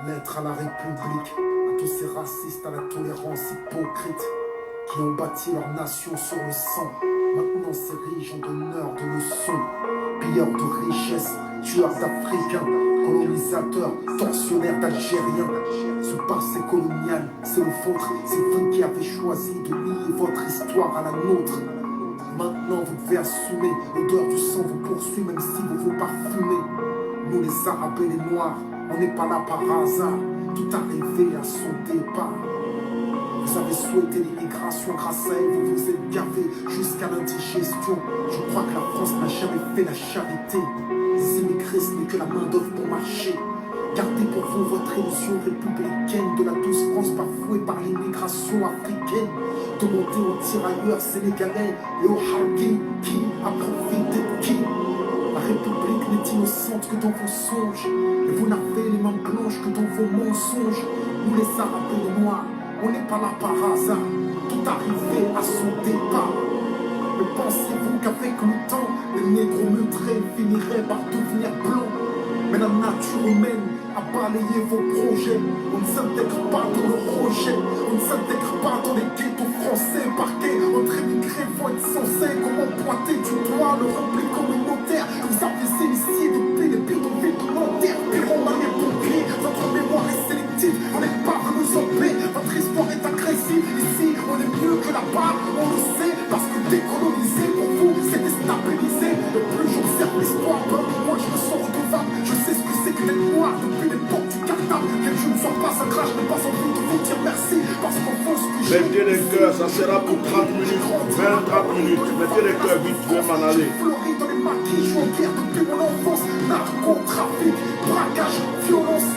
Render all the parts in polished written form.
Lettre à la République, à tous ces racistes, à la tolérance hypocrite, qui ont bâti leur nation sur le sang. Maintenant s'érigeant d'honneur de leçons, pilleurs de richesses, tueurs d'Africains, colonisateurs, tortionnaires d'Algériens. Ce passé colonial, c'est le vôtre, c'est vous qui avez choisi de lier votre histoire à la nôtre. Maintenant vous devez assumer, l'odeur du sang vous poursuit même si vous vous parfumez. Nous les Arabes et les Noirs, on n'est pas là par hasard, tout arrivé à son départ. Vous avez souhaité l'immigration, grâce à elle, vous vous êtes gavé jusqu'à l'indigestion. Je crois que la France n'a jamais fait la charité. Les immigrés, ce n'est que la main d'œuvre pour marcher. Gardez pour vous votre illusion républicaine de la douce France bafouée par l'immigration africaine. Demandez aux tirailleurs sénégalais et aux harkis qui a profité de qui. La République n'est innocente que dans vos songes, et vous n'avez les mains blanches que dans vos mensonges. Nous les Arabes et les Noirs, on n'est pas là par hasard, tout arrivé à son départ. Mais pensiez-vous qu'avec le temps, les négros mutrés finiraient par devenir blancs? Mais la nature humaine a balayé vos projets. On ne s'intègre pas dans le rejet, on ne s'intègre pas dans les ghettos français parqués entre immigrés vont être censés. Comment pointer du doigt le repli communautaire que vous avez initié depuis les bidonvilles de Nanterre? Pyromanes et pompiers, votre mémoire est sélective, on n'est pas venus en paix, votre histoire est agressive. Ici, on est mieux que là-bas, on le sait, parce que décoloniser pour vous, c'est déstabiliser. Et plus j'observe l'histoire, moi je me sens redevable. Je sais ce que c'est que d'être noir depuis l'époque du cartable. Que je ne sois pas un crash, je n'ai pas envie de vous dire merci, parce qu'en fond ce que j'ai... Mettez les cœurs, ça sera pour 30 minutes, 20-30 minutes. Mettez les cœurs vite, je vais m'en aller. Fleurie dans les maquis, je suis en guerre depuis mon enfance. Narcotrafic, braquage, violence,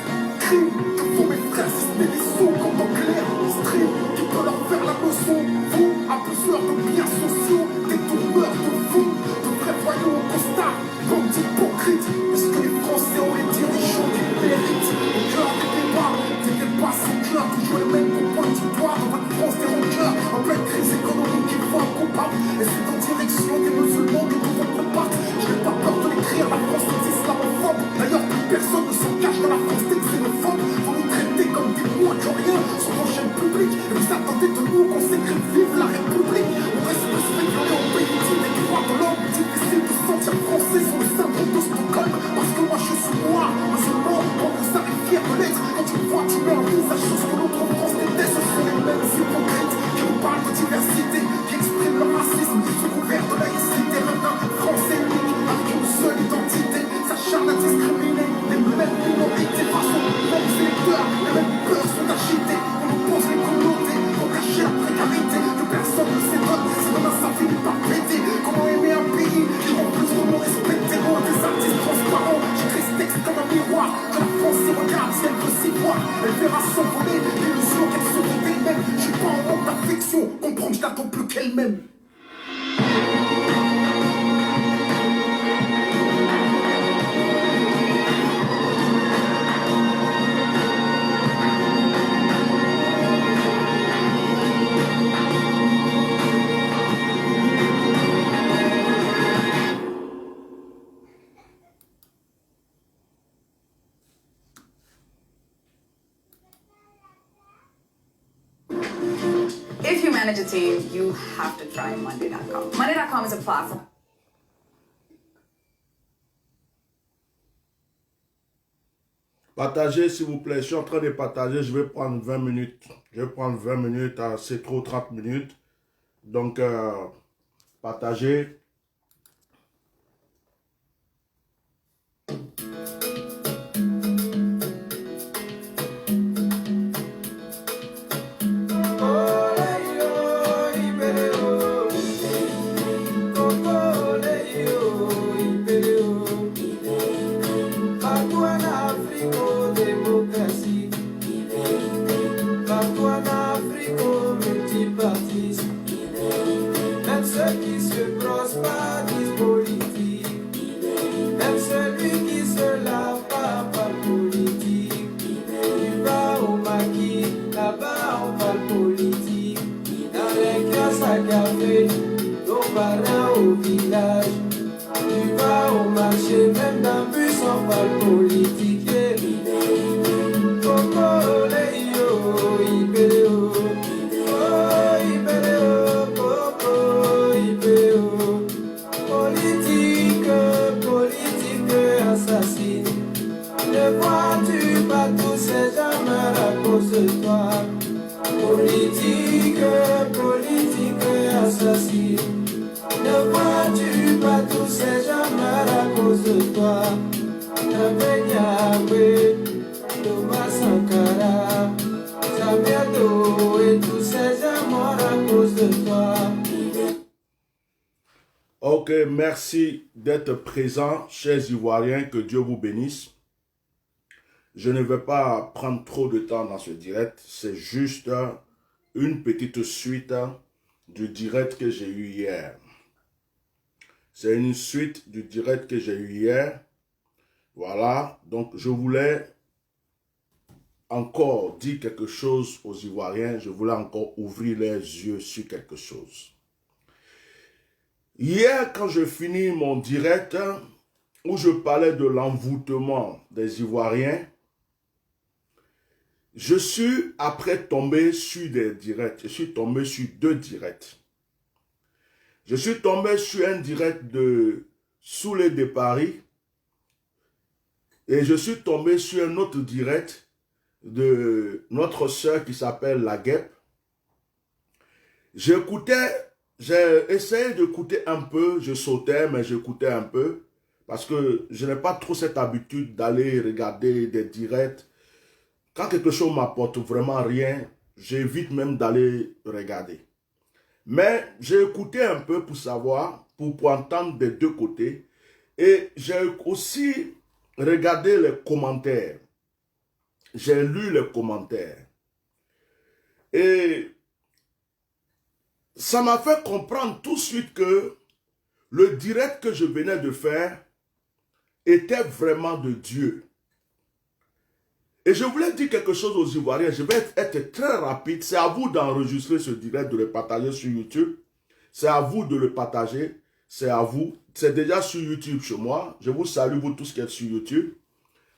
crime. Que font mes frères si ce n'est des sous comme dans Claire Stream? Qui peut leur faire la leçon? Vous, abuseurs de biens sociaux, détourneurs de fous, de vrais voyous au costard, bande d'hypocrites. Est-ce que les Français ont les dirigeants qu'ils méritent? Au cœur des débats sans cœur, toujours les mêmes qu'on pointe du doigt dans votre France des rancœurs. En pleine crise économique, il faut un coupable. Et c'est en direction des musulmans que nous devons combattre. Je n'ai pas peur de l'écrire, la France est islamophobe. D'ailleurs, plus personne ne s'en cache dans la France des xénophobes. Vous nous traitez comme des moins que rien sur vos chaînes publiques. Et vous attendez de nous qu'on s'écrive vive la République. On reste plus spéculé en pays des droits de l'homme. Difficile de se sentir français sur le syndrome de Stockholm. Parce que moi je suis noir, musulman, quand vous savez fier de l'être. Quand tu vois, tu mets un visage sur ce que l'autre France déteste. Ce sont les mêmes hypocrites qui nous parlent de diversité, qui expriment leur racisme sous couvert de laïcité. Même un français unique avec une seule identité s'acharne à discriminer les mêmes minorités face aux mêmes électeurs. Les mêmes peurs sont agités, on nous pose les communautés pour cacher la précarité que personne ne s'étonne. Si demain ça finit par péter, comment aimer un pays qui rend plus de monde respecté loin des artistes transparents? J'écris ce texte comme un miroir, que la France se regarde si elle veut s'y voir. Elle verra s'envoler l'illusion qu'elle se vend d'elle-même. Je suis pas en manque d'affection, comprendre je n'attends plus qu'elle-même. If you manage a team, you have to try Monday.com. Monday.com is a platform. Partagez s'il vous plaît, je suis en train de partager, je vais prendre 20 minutes. Je vais prendre 20 minutes, c'est trop 30 minutes. Donc, partagez. Au village, tu vas au marché, même dans le bus, on parle politique. de toi. Politique, politique assassine. Ne vois-tu pas tous ces gens mal à cause de toi? Yahweh, Thomas Sankara, Samuel et tous ces gens morts à cause de toi. Ok, merci d'être présent, chers Ivoiriens, que Dieu vous bénisse. Je ne vais pas prendre trop de temps dans ce direct, c'est juste une petite suite du direct que j'ai eu hier. C'est une suite du direct que j'ai eu hier. Voilà, donc je voulais encore dire quelque chose aux Ivoiriens, je voulais encore ouvrir les yeux sur quelque chose. Hier, quand je finis mon direct, où je parlais de l'envoûtement des Ivoiriens, je suis après tombé sur des directs. Je suis tombé sur 2 directs. Je suis tombé sur un direct de Soulé de Paris. Et je suis tombé sur un autre direct de notre sœur qui s'appelle La Guêpe. J'écoutais, j'ai essayé d'écouter un peu, je sautais, mais j'écoutais un peu. Parce que je n'ai pas trop cette habitude d'aller regarder des directs. Quand quelque chose m'apporte vraiment rien, j'évite même d'aller regarder. Mais j'ai écouté un peu pour savoir, pour entendre des 2 côtés. Et j'ai aussi regardé les commentaires. J'ai lu les commentaires. Et ça m'a fait comprendre tout de suite que le direct que je venais de faire était vraiment de Dieu. Et je voulais dire quelque chose aux Ivoiriens. Je vais être très rapide. C'est à vous d'enregistrer ce direct, de le partager sur YouTube. C'est à vous de le partager. C'est à vous. C'est déjà sur YouTube chez moi. Je vous salue, vous tous qui êtes sur YouTube.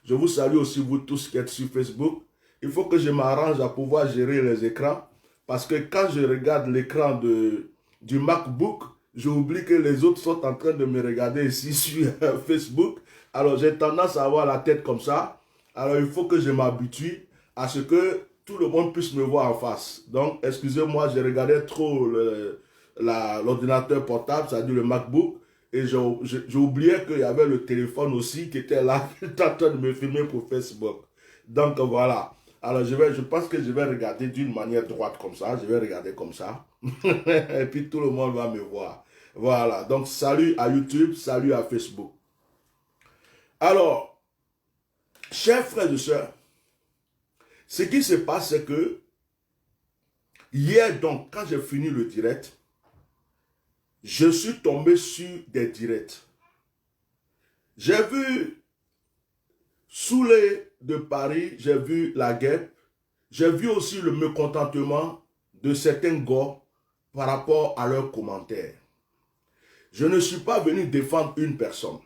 Je vous salue aussi, vous tous qui êtes sur Facebook. Il faut que je m'arrange à pouvoir gérer les écrans. Parce que quand je regarde l'écran du MacBook, j'oublie que les autres sont en train de me regarder ici sur Facebook. Alors j'ai tendance à avoir la tête comme ça. Alors il faut que je m'habitue à ce que tout le monde puisse me voir en face. Donc excusez-moi, j'ai regardé trop l'ordinateur portable, c'est-à-dire le MacBook. Et j'ai oublié qu'il y avait le téléphone aussi qui était là, qui était en train de me filmer pour Facebook. Donc voilà. Alors je pense que je vais regarder d'une manière droite comme ça. Je vais regarder comme ça. Et puis tout le monde va me voir. Voilà. Donc salut à YouTube, salut à Facebook. Alors, chers frères et sœurs, ce qui se passe, c'est que hier, donc, quand j'ai fini le direct, je suis tombé sur des directs. J'ai vu Soulé de Paris, j'ai vu La Guêpe, j'ai vu aussi le mécontentement de certains gars par rapport à leurs commentaires. Je ne suis pas venu défendre une personne.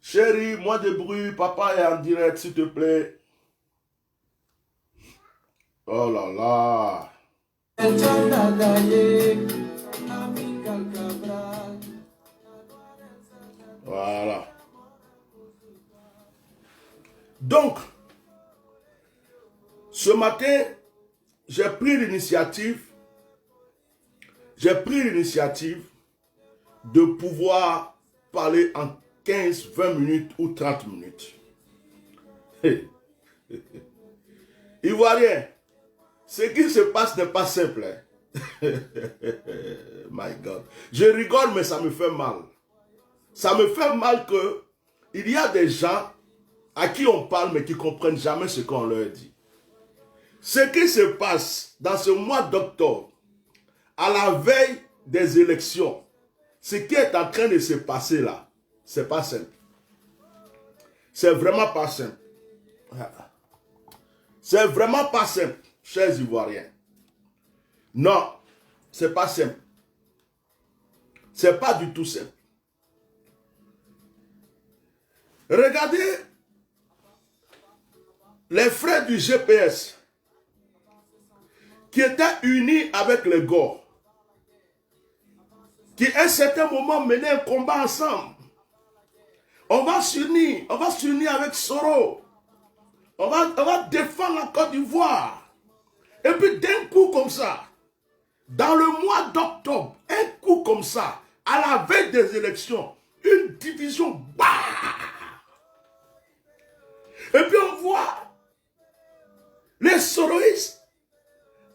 Chérie, moi de bruit, papa est en direct, s'il te plaît. Oh là là. Voilà. Donc, ce matin, j'ai pris l'initiative de pouvoir parler en 15, 20 minutes ou 30 minutes. Ivoirien, ce qui se passe n'est pas simple. My God. Je rigole, mais ça me fait mal. Ça me fait mal que il y a des gens à qui on parle, mais qui ne comprennent jamais ce qu'on leur dit. Ce qui se passe dans ce mois d'octobre, à la veille des élections, ce qui est en train de se passer là, c'est pas simple. C'est vraiment pas simple. C'est vraiment pas simple, chers Ivoiriens. Non, c'est pas simple. C'est pas du tout simple. Regardez les frères du GPS qui étaient unis avec les Gors, qui à un certain moment menaient un combat ensemble. On va s'unir avec Soro on va défendre la Côte d'Ivoire. Et puis d'un coup comme ça, dans le mois d'octobre, un coup comme ça, à la veille des élections, une division, bah! Et puis on voit les soroïstes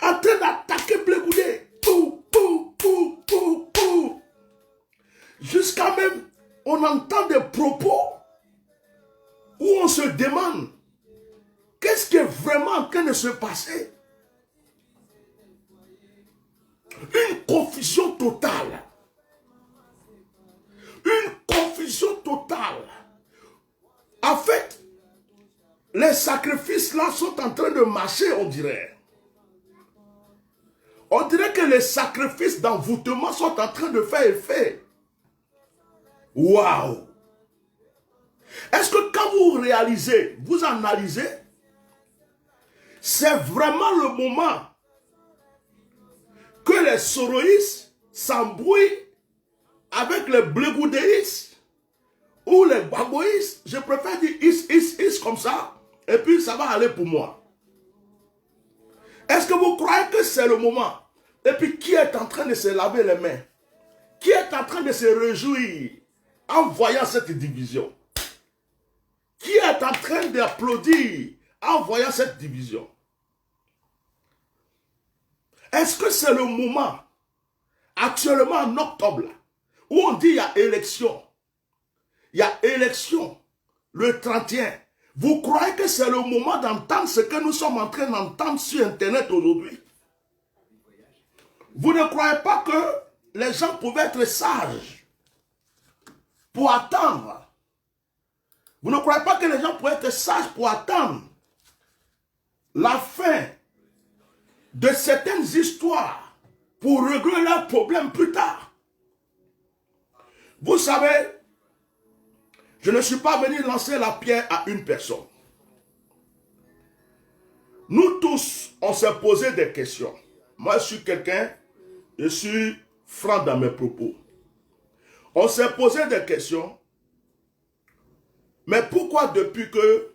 en train d'attaquer Blé Goudé. Pou, pou, pou, pou, pou. Jusqu'à même, on entend des propos où on se demande qu'est-ce qui est vraiment en train de se passer. Une confusion totale. Une confusion totale. En fait, les sacrifices là sont en train de marcher, on dirait. On dirait que les sacrifices d'envoûtement sont en train de faire effet. Waouh! Est-ce que quand vous réalisez, vous analysez, c'est vraiment le moment que les soroïstes s'embrouillent avec les blégoudéistes ou les baboïstes? Je préfère dire is comme ça, et puis ça va aller pour moi. Est-ce que vous croyez que c'est le moment? Et puis qui est en train de se laver les mains? Qui est en train de se réjouir en voyant cette division? Qui est en train d'applaudir en voyant cette division? Est-ce que c'est le moment, actuellement en octobre, où on dit il y a élection? Il y a élection le 31. Vous croyez que c'est le moment d'entendre ce que nous sommes en train d'entendre sur Internet aujourd'hui? Vous ne croyez pas que les gens pouvaient être sages pour attendre? Vous ne croyez pas que les gens pouvaient être sages pour attendre la fin de certaines histoires pour régler leurs problèmes plus tard? Vous savez, je ne suis pas venu lancer la pierre à une personne. Nous tous, on s'est posé des questions. Moi, je suis quelqu'un, je suis franc dans mes propos. On s'est posé des questions. Mais pourquoi depuis que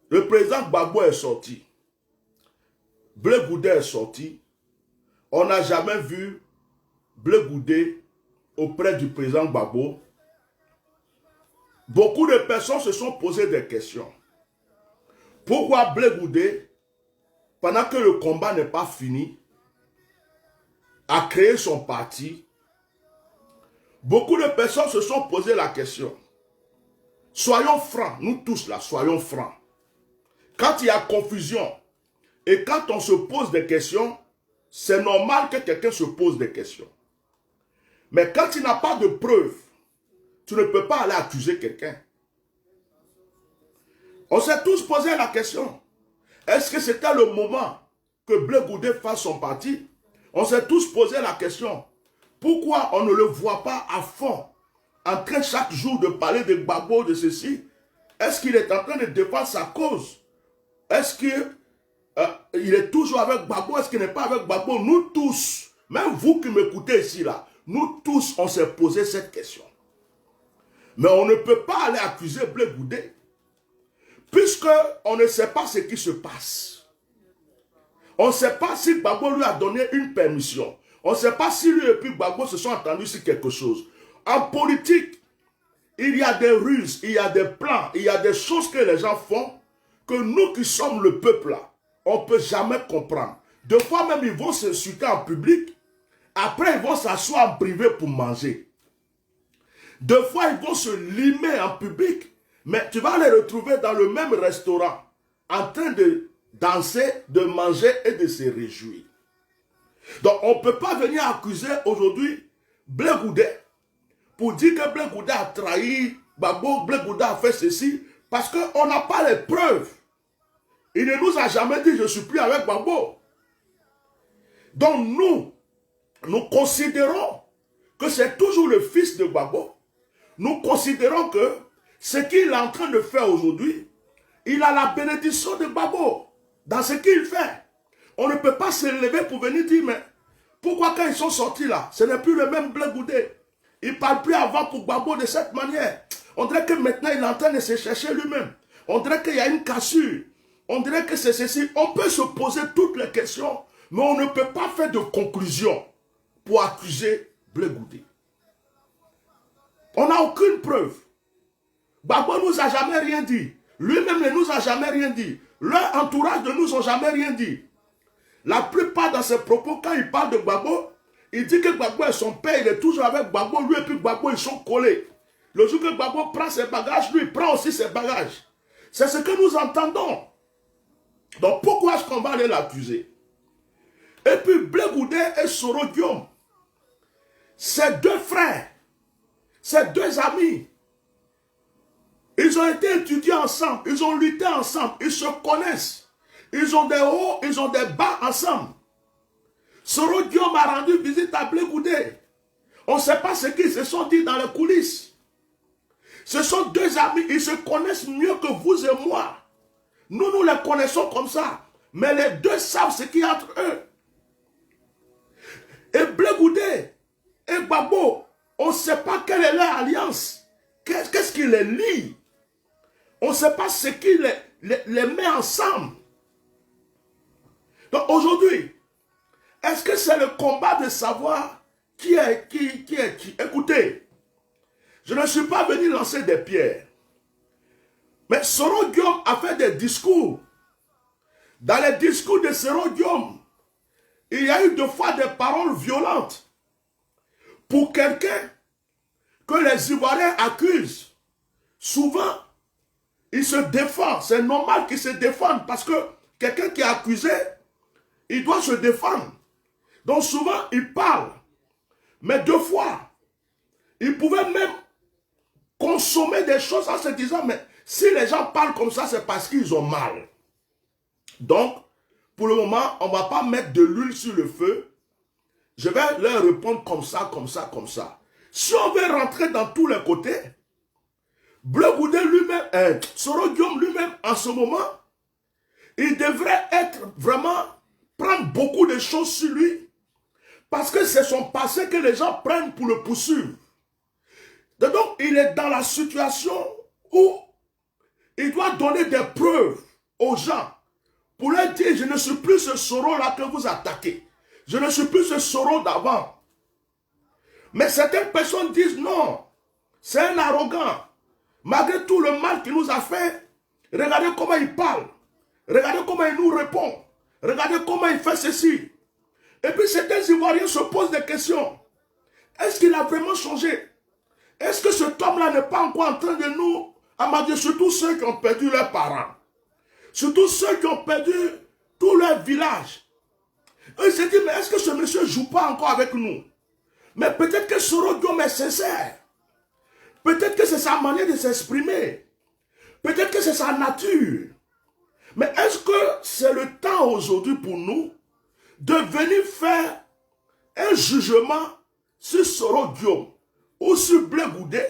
le président Gbagbo est sorti, Blé Goudé est sorti, on n'a jamais vu Blé Goudé auprès du président Gbagbo? Beaucoup de personnes se sont posé des questions. Pourquoi Blé Goudé, pendant que le combat n'est pas fini, a créé son parti? Beaucoup de personnes se sont posé la question. Soyons francs, nous tous là, soyons francs. Quand il y a confusion et quand on se pose des questions, c'est normal que quelqu'un se pose des questions. Mais quand il n'a pas de preuves, tu ne peux pas aller accuser quelqu'un. On s'est tous posé la question. Est-ce que c'était le moment que Blé Goudé fasse son parti? On s'est tous posé la question. Pourquoi on ne le voit pas à fond, en train chaque jour de parler de Gbagbo, de ceci? Est-ce qu'il est en train de défendre sa cause? Est-ce qu'il est toujours avec Gbagbo? Est-ce qu'il n'est pas avec Gbagbo? Nous tous, même vous qui m'écoutez ici, là, nous tous, on s'est posé cette question. Mais on ne peut pas aller accuser Blé Goudé, puisqu'on ne sait pas ce qui se passe. On ne sait pas si Gbagbo lui a donné une permission. On ne sait pas si lui et puis Gbagbo se sont entendus sur quelque chose. En politique, il y a des ruses, il y a des plans, il y a des choses que les gens font que nous qui sommes le peuple là, on ne peut jamais comprendre. Des fois même, ils vont s'insulter en public. Après, ils vont s'asseoir en privé pour manger. Deux fois, ils vont se limer en public. Mais tu vas les retrouver dans le même restaurant, en train de danser, de manger et de se réjouir. Donc, on ne peut pas venir accuser aujourd'hui Blé Goudé pour dire que Blé Goudé a trahi Gbagbo, Blé Goudé a fait ceci, parce qu'on n'a pas les preuves. Il ne nous a jamais dit « je ne suis plus avec Gbagbo ». Donc, nous considérons que c'est toujours le fils de Gbagbo. Nous considérons que ce qu'il est en train de faire aujourd'hui, il a la bénédiction de Gbagbo dans ce qu'il fait. On ne peut pas se lever pour venir dire, mais pourquoi quand ils sont sortis là, ce n'est plus le même Blé Goudé. Il ne parle plus avant pour Gbagbo de cette manière. On dirait que maintenant il est en train de se chercher lui-même. On dirait qu'il y a une cassure. On dirait que c'est ceci. On peut se poser toutes les questions, mais on ne peut pas faire de conclusion pour accuser Blé Goudé. On n'a aucune preuve. Gbagbo nous a jamais rien dit. Lui-même ne nous a jamais rien dit. Leur entourage ne nous a jamais rien dit. La plupart de ses propos, quand il parle de Gbagbo, il dit que Gbagbo est son père, il est toujours avec Gbagbo, lui et puis Gbagbo, ils sont collés. Le jour que Gbagbo prend ses bagages, lui, il prend aussi ses bagages. C'est ce que nous entendons. Donc pourquoi est-ce qu'on va aller l'accuser? Et puis Blé Goudé et Soro Guillaume, ces deux frères, ces deux amis, ils ont été étudiés ensemble, ils ont lutté ensemble, ils se connaissent. Ils ont des hauts, ils ont des bas ensemble. Soro Guillaume a rendu visite à Blé Goudé. On ne sait pas ce qu'ils se sont dit dans les coulisses. Ce sont deux amis, ils se connaissent mieux que vous et moi. Nous, nous les connaissons comme ça. Mais les deux savent ce qu'il y a entre eux. Et Blé Goudé et Gbagbo, on ne sait pas quelle est leur alliance. Qu'est-ce qui les lie? On ne sait pas ce qui les met ensemble. Donc aujourd'hui, est-ce que c'est le combat de savoir qui est qui? Écoutez, je ne suis pas venu lancer des pierres. Mais Soro Guillaume a fait des discours. Dans les discours de Soro Guillaume, il y a eu deux fois des paroles violentes. Pour quelqu'un que les Ivoiriens accusent, souvent, il se défend. C'est normal qu'il se défende parce que quelqu'un qui est accusé, il doit se défendre. Donc souvent, il parle. Mais deux fois, il pouvait même consommer des choses en se disant, mais si les gens parlent comme ça, c'est parce qu'ils ont mal. Donc, pour le moment, on ne va pas mettre de l'huile sur le feu. Je vais leur répondre comme ça, comme ça, comme ça. Si on veut rentrer dans tous les côtés, Blé Goudé lui-même, Soro Guillaume lui-même, en ce moment, il devrait être vraiment, prendre beaucoup de choses sur lui, parce que c'est son passé que les gens prennent pour le poursuivre. Donc, il est dans la situation où il doit donner des preuves aux gens pour leur dire, je ne suis plus ce Soro-là que vous attaquez. Je ne suis plus ce Soro d'avant. Mais certaines personnes disent non, c'est un arrogant. Malgré tout le mal qu'il nous a fait, regardez comment il parle. Regardez comment il nous répond. Regardez comment il fait ceci. Et puis certains Ivoiriens se posent des questions. Est-ce qu'il a vraiment changé? Est-ce que cet homme-là n'est pas encore en train de nous amader, surtout ceux qui ont perdu leurs parents, surtout ceux qui ont perdu tout leur village? Ils se disent, mais est-ce que ce monsieur ne joue pas encore avec nous? Mais peut-être que Soro Guillaume est sincère. Peut-être que c'est sa manière de s'exprimer. Peut-être que c'est sa nature. Mais est-ce que c'est le temps aujourd'hui pour nous de venir faire un jugement sur Soro Guillaume, ou sur Blé Goudé,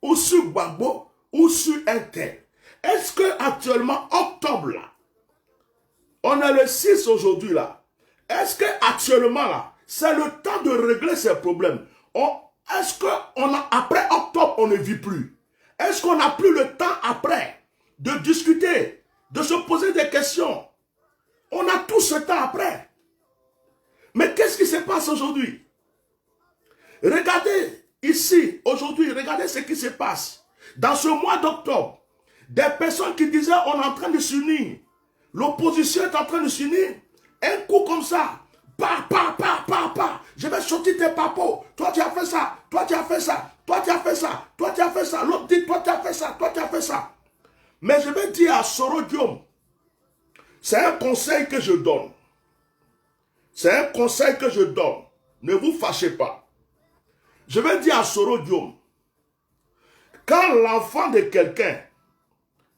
ou sur Gbagbo, ou sur un tel? Est-ce que actuellement, octobre là, on est le 6 aujourd'hui là, est-ce que actuellement là, c'est le temps de régler ces problèmes? Est-ce qu'après octobre, on ne vit plus? Est-ce qu'on n'a plus le temps après de discuter, de se poser des questions? On a tout ce temps après. Mais qu'est-ce qui se passe aujourd'hui? Regardez ici, aujourd'hui, regardez ce qui se passe. Dans ce mois d'octobre, des personnes qui disaient on est en train de s'unir, l'opposition est en train de s'unir, un coup comme ça, je vais sortir tes papos, toi tu as fait ça, toi tu as fait ça, toi tu as fait ça, toi tu as fait ça, l'autre dit toi tu as fait ça, toi tu as fait ça. Mais je vais dire à Soro Guillaume, c'est un conseil que je donne. C'est un conseil que je donne. Ne vous fâchez pas. Je vais dire à Soro Guillaume, quand l'enfant de quelqu'un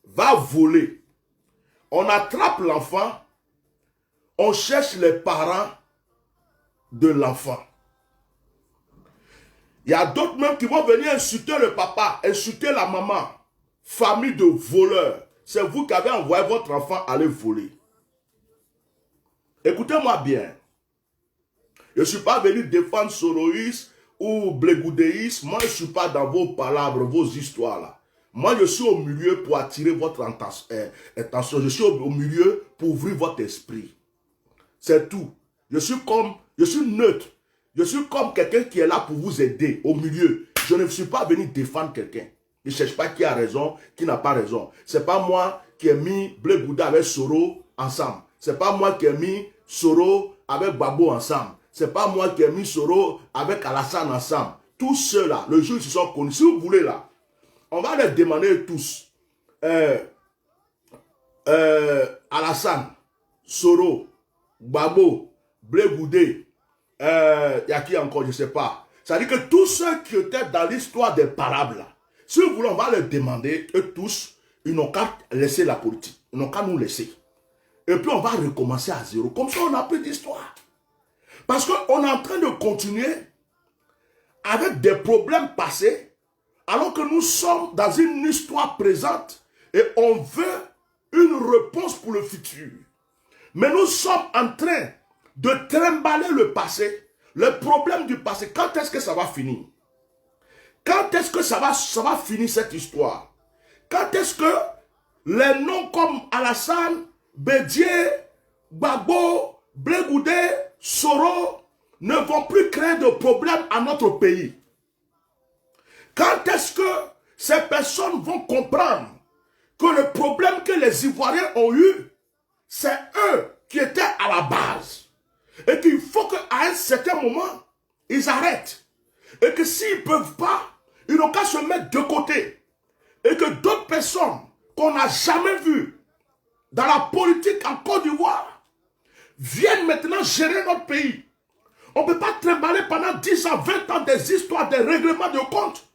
va voler, on attrape l'enfant, on cherche les parents de l'enfant. Il y a d'autres même qui vont venir insulter le papa, insulter la maman. Famille de voleurs. C'est vous qui avez envoyé votre enfant aller voler. Écoutez-moi bien. Je ne suis pas venu défendre Soroïs ou Blé Goudéis. Moi, je ne suis pas dans vos palabres, vos histoires là. Moi, je suis au milieu pour attirer votre attention. Je suis au milieu pour ouvrir votre esprit. C'est tout. Je suis neutre. Je suis comme quelqu'un qui est là pour vous aider, au milieu. Je ne suis pas venu défendre quelqu'un. Je ne cherche pas qui a raison, qui n'a pas raison. Ce n'est pas moi qui ai mis Blé Bouddha avec Soro ensemble. Ce n'est pas moi qui ai mis Soro avec Babo ensemble. Ce n'est pas moi qui ai mis Soro avec Alassane ensemble. Tous ceux-là, le jour où ils se sont connus, si vous voulez là, on va les demander tous. Alassane, Soro, Babo, Blé Goudé, y a qui encore, je ne sais pas. C'est-à-dire que tous ceux qui étaient dans l'histoire des parables, là, si vous voulez, on va les demander, eux tous, ils n'ont qu'à laisser la politique. Ils n'ont qu'à nous laisser. Et puis on va recommencer à zéro. Comme ça, on n'a plus d'histoire. Parce qu'on est en train de continuer avec des problèmes passés, alors que nous sommes dans une histoire présente et on veut une réponse pour le futur. Mais nous sommes en train de trimballer le passé, le problème du passé. Quand est-ce que ça va finir? Quand est-ce que ça va finir cette histoire? Quand est-ce que les noms comme Alassane, Bédié, Gbagbo, Blé Goudé, Soro ne vont plus créer de problèmes à notre pays? Quand est-ce que ces personnes vont comprendre que le problème que les Ivoiriens ont eu, c'est eux qui étaient à la base? Et qu'il faut qu'à un certain moment, ils arrêtent. Et que s'ils ne peuvent pas, ils n'ont qu'à se mettre de côté. Et que d'autres personnes qu'on n'a jamais vues dans la politique en Côte d'Ivoire viennent maintenant gérer notre pays. On ne peut pas trimballer pendant 10 ans, 20 ans des histoires, des règlements de compte.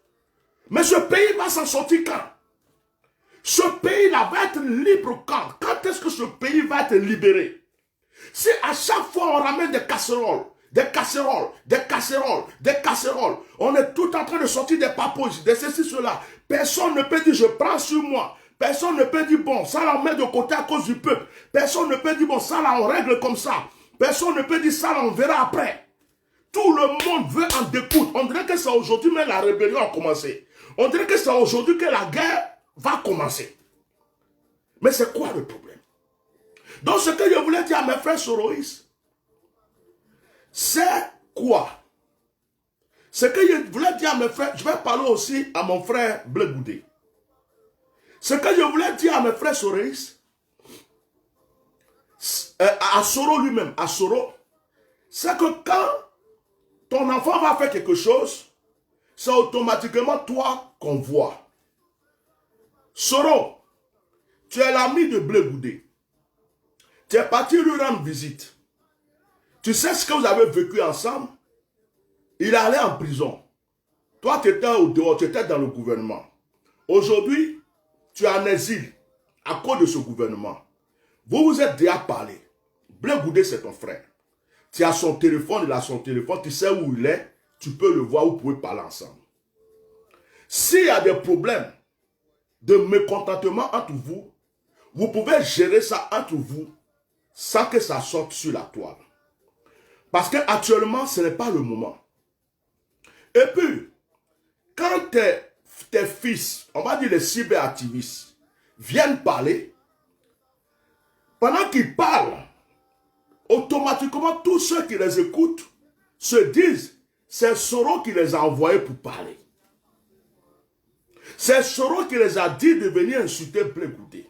Mais ce pays va s'en sortir quand? Ce pays-là va être libre quand? Quand est-ce que ce pays va être libéré? Si à chaque fois on ramène des casseroles, des casseroles, des casseroles, des casseroles, on est tout en train de sortir des papouilles, de ceci, cela. Personne ne peut dire je prends sur moi. Personne ne peut dire bon, ça là on met de côté à cause du peuple. Personne ne peut dire bon, ça là on règle comme ça. Personne ne peut dire ça là on verra après. Tout le monde veut en découdre. On dirait que c'est aujourd'hui même la rébellion a commencé. On dirait que c'est aujourd'hui que la guerre va commencer. Mais c'est quoi le problème? Donc ce que je voulais dire à mes frères soroïstes, c'est quoi? Ce que je voulais dire à mes frères, je vais parler aussi à mon frère Blé Goudé. Ce que je voulais dire à mes frères soroïstes, à Soro lui-même, à Soro, c'est que quand ton enfant va faire quelque chose, c'est automatiquement toi qu'on voit. Soro, tu es l'ami de Blé Goudé. Tu es parti lui rendre visite. Tu sais ce que vous avez vécu ensemble? Il allait en prison. Toi, tu étais au dehors, tu étais dans le gouvernement. Aujourd'hui, tu es en exil à cause de ce gouvernement. Vous vous êtes déjà parlé. Blé Goudé, c'est ton frère. Tu as son téléphone, il a son téléphone, tu sais où il est, tu peux le voir, vous pouvez parler ensemble. S'il y a des problèmes de mécontentement entre vous, vous pouvez gérer ça entre vous sans que ça sorte sur la toile. Parce qu'actuellement, ce n'est pas le moment. Et puis, quand tes fils, on va dire les cyberactivistes, viennent parler, pendant qu'ils parlent, automatiquement, tous ceux qui les écoutent se disent, c'est Soro qui les a envoyés pour parler. C'est Soro qui les a dit de venir insulter Blé Goudé.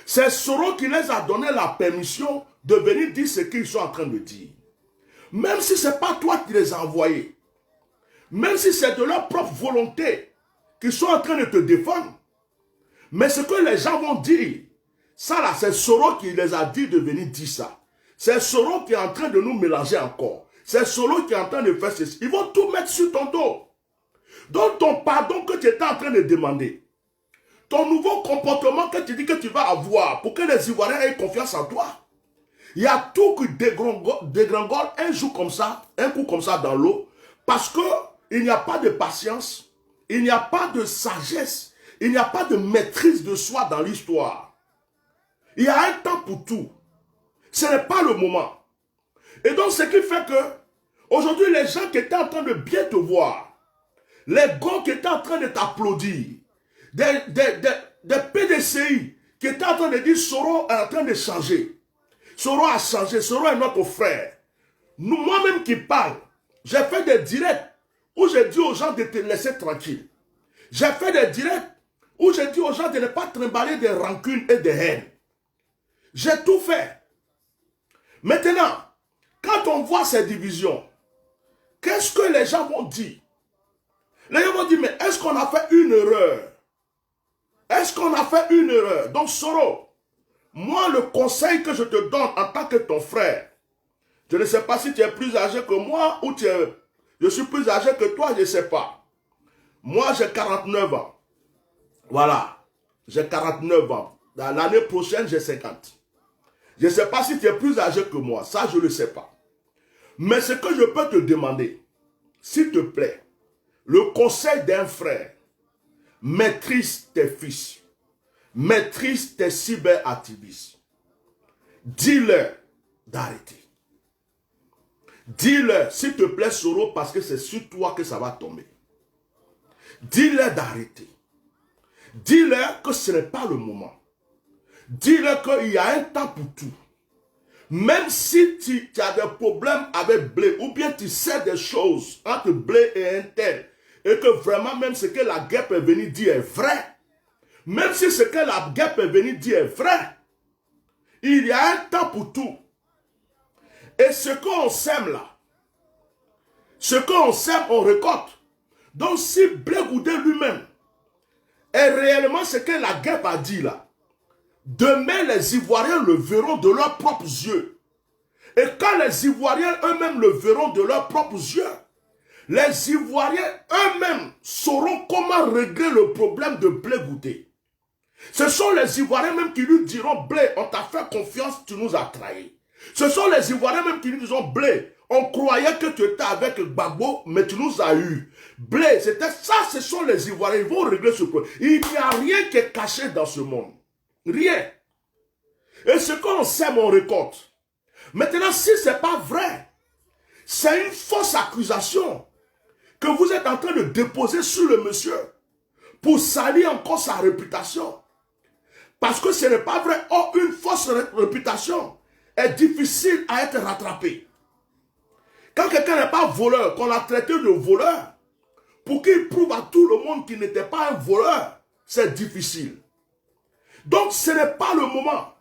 C'est Soro qui les a donné la permission de venir dire ce qu'ils sont en train de dire. Même si ce n'est pas toi qui les as envoyés, même si c'est de leur propre volonté qu'ils sont en train de te défendre, mais ce que les gens vont dire, ça là, c'est Soro qui les a dit de venir dire ça. C'est Soro qui est en train de nous mélanger encore. C'est Soro qui est en train de faire ceci. Ils vont tout mettre sur ton dos. Donc ton pardon que tu étais en train de demander, ton nouveau comportement que tu dis que tu vas avoir pour que les Ivoiriens aient confiance en toi, il y a tout qui dégringole un jour comme ça, un coup comme ça dans l'eau, parce qu'il n'y a pas de patience, il n'y a pas de sagesse, il n'y a pas de maîtrise de soi dans l'histoire. Il y a un temps pour tout. Ce n'est pas le moment. Et donc ce qui fait que aujourd'hui les gens qui étaient en train de bien te voir, les gars qui étaient en train de t'applaudir, des PDCI qui étaient en train de dire Soro est en train de changer. Soro a changé, Soro est notre frère. Moi-même qui parle, j'ai fait des directs où j'ai dit aux gens de te laisser tranquille. J'ai fait des directs où j'ai dit aux gens de ne pas trimballer des rancunes et des haines. J'ai tout fait. Maintenant, quand on voit ces divisions, qu'est-ce que les gens vont dire? Les gens vont dire, mais est-ce qu'on a fait une erreur? Est-ce qu'on a fait une erreur? Donc Soro, moi le conseil que je te donne en tant que ton frère, je ne sais pas si tu es plus âgé que moi ou je suis plus âgé que toi, je ne sais pas. Moi j'ai 49 ans. Voilà, j'ai 49 ans. L'année prochaine j'ai 50. Je ne sais pas si tu es plus âgé que moi, ça je ne le sais pas. Mais ce que je peux te demander, s'il te plaît, le conseil d'un frère, maîtrise tes fils, maîtrise tes cyberactivistes. Dis-leur d'arrêter. Dis-leur, s'il te plaît, Soro, parce que c'est sur toi que ça va tomber. Dis-leur d'arrêter. Dis-leur que ce n'est pas le moment. Dis-leur qu'il y a un temps pour tout. Même si tu as des problèmes avec Blé, ou bien tu sais des choses entre Blé et un tel, et que vraiment même ce que la guerre est venue dire est vrai, même si ce que la guerre est venue dire est vrai, il y a un temps pour tout. Et ce qu'on sème là, ce qu'on sème, on récolte. Donc si Blé Goudé lui-même est réellement ce que la guerre a dit là, demain les Ivoiriens le verront de leurs propres yeux. Et quand les Ivoiriens eux-mêmes le verront de leurs propres yeux, les Ivoiriens eux-mêmes sauront comment régler le problème de Blé Goudé. Ce sont les Ivoiriens même qui lui diront, Blé, on t'a fait confiance, tu nous as trahis. Ce sont les Ivoiriens même qui lui diront, Blé, on croyait que tu étais avec Gbagbo, mais tu nous as eu. Blé, c'était ça, ce sont les Ivoiriens, ils vont régler ce problème. Il n'y a rien qui est caché dans ce monde. Rien. Et ce qu'on sème, on récolte. Maintenant, si ce n'est pas vrai, c'est une fausse accusation que vous êtes en train de déposer sur le monsieur pour salir encore sa réputation. Parce que ce n'est pas vrai. Oh, une fausse réputation est difficile à être rattrapée. Quand quelqu'un n'est pas voleur, qu'on l'a traité de voleur, pour qu'il prouve à tout le monde qu'il n'était pas un voleur, c'est difficile. Donc ce n'est pas le moment.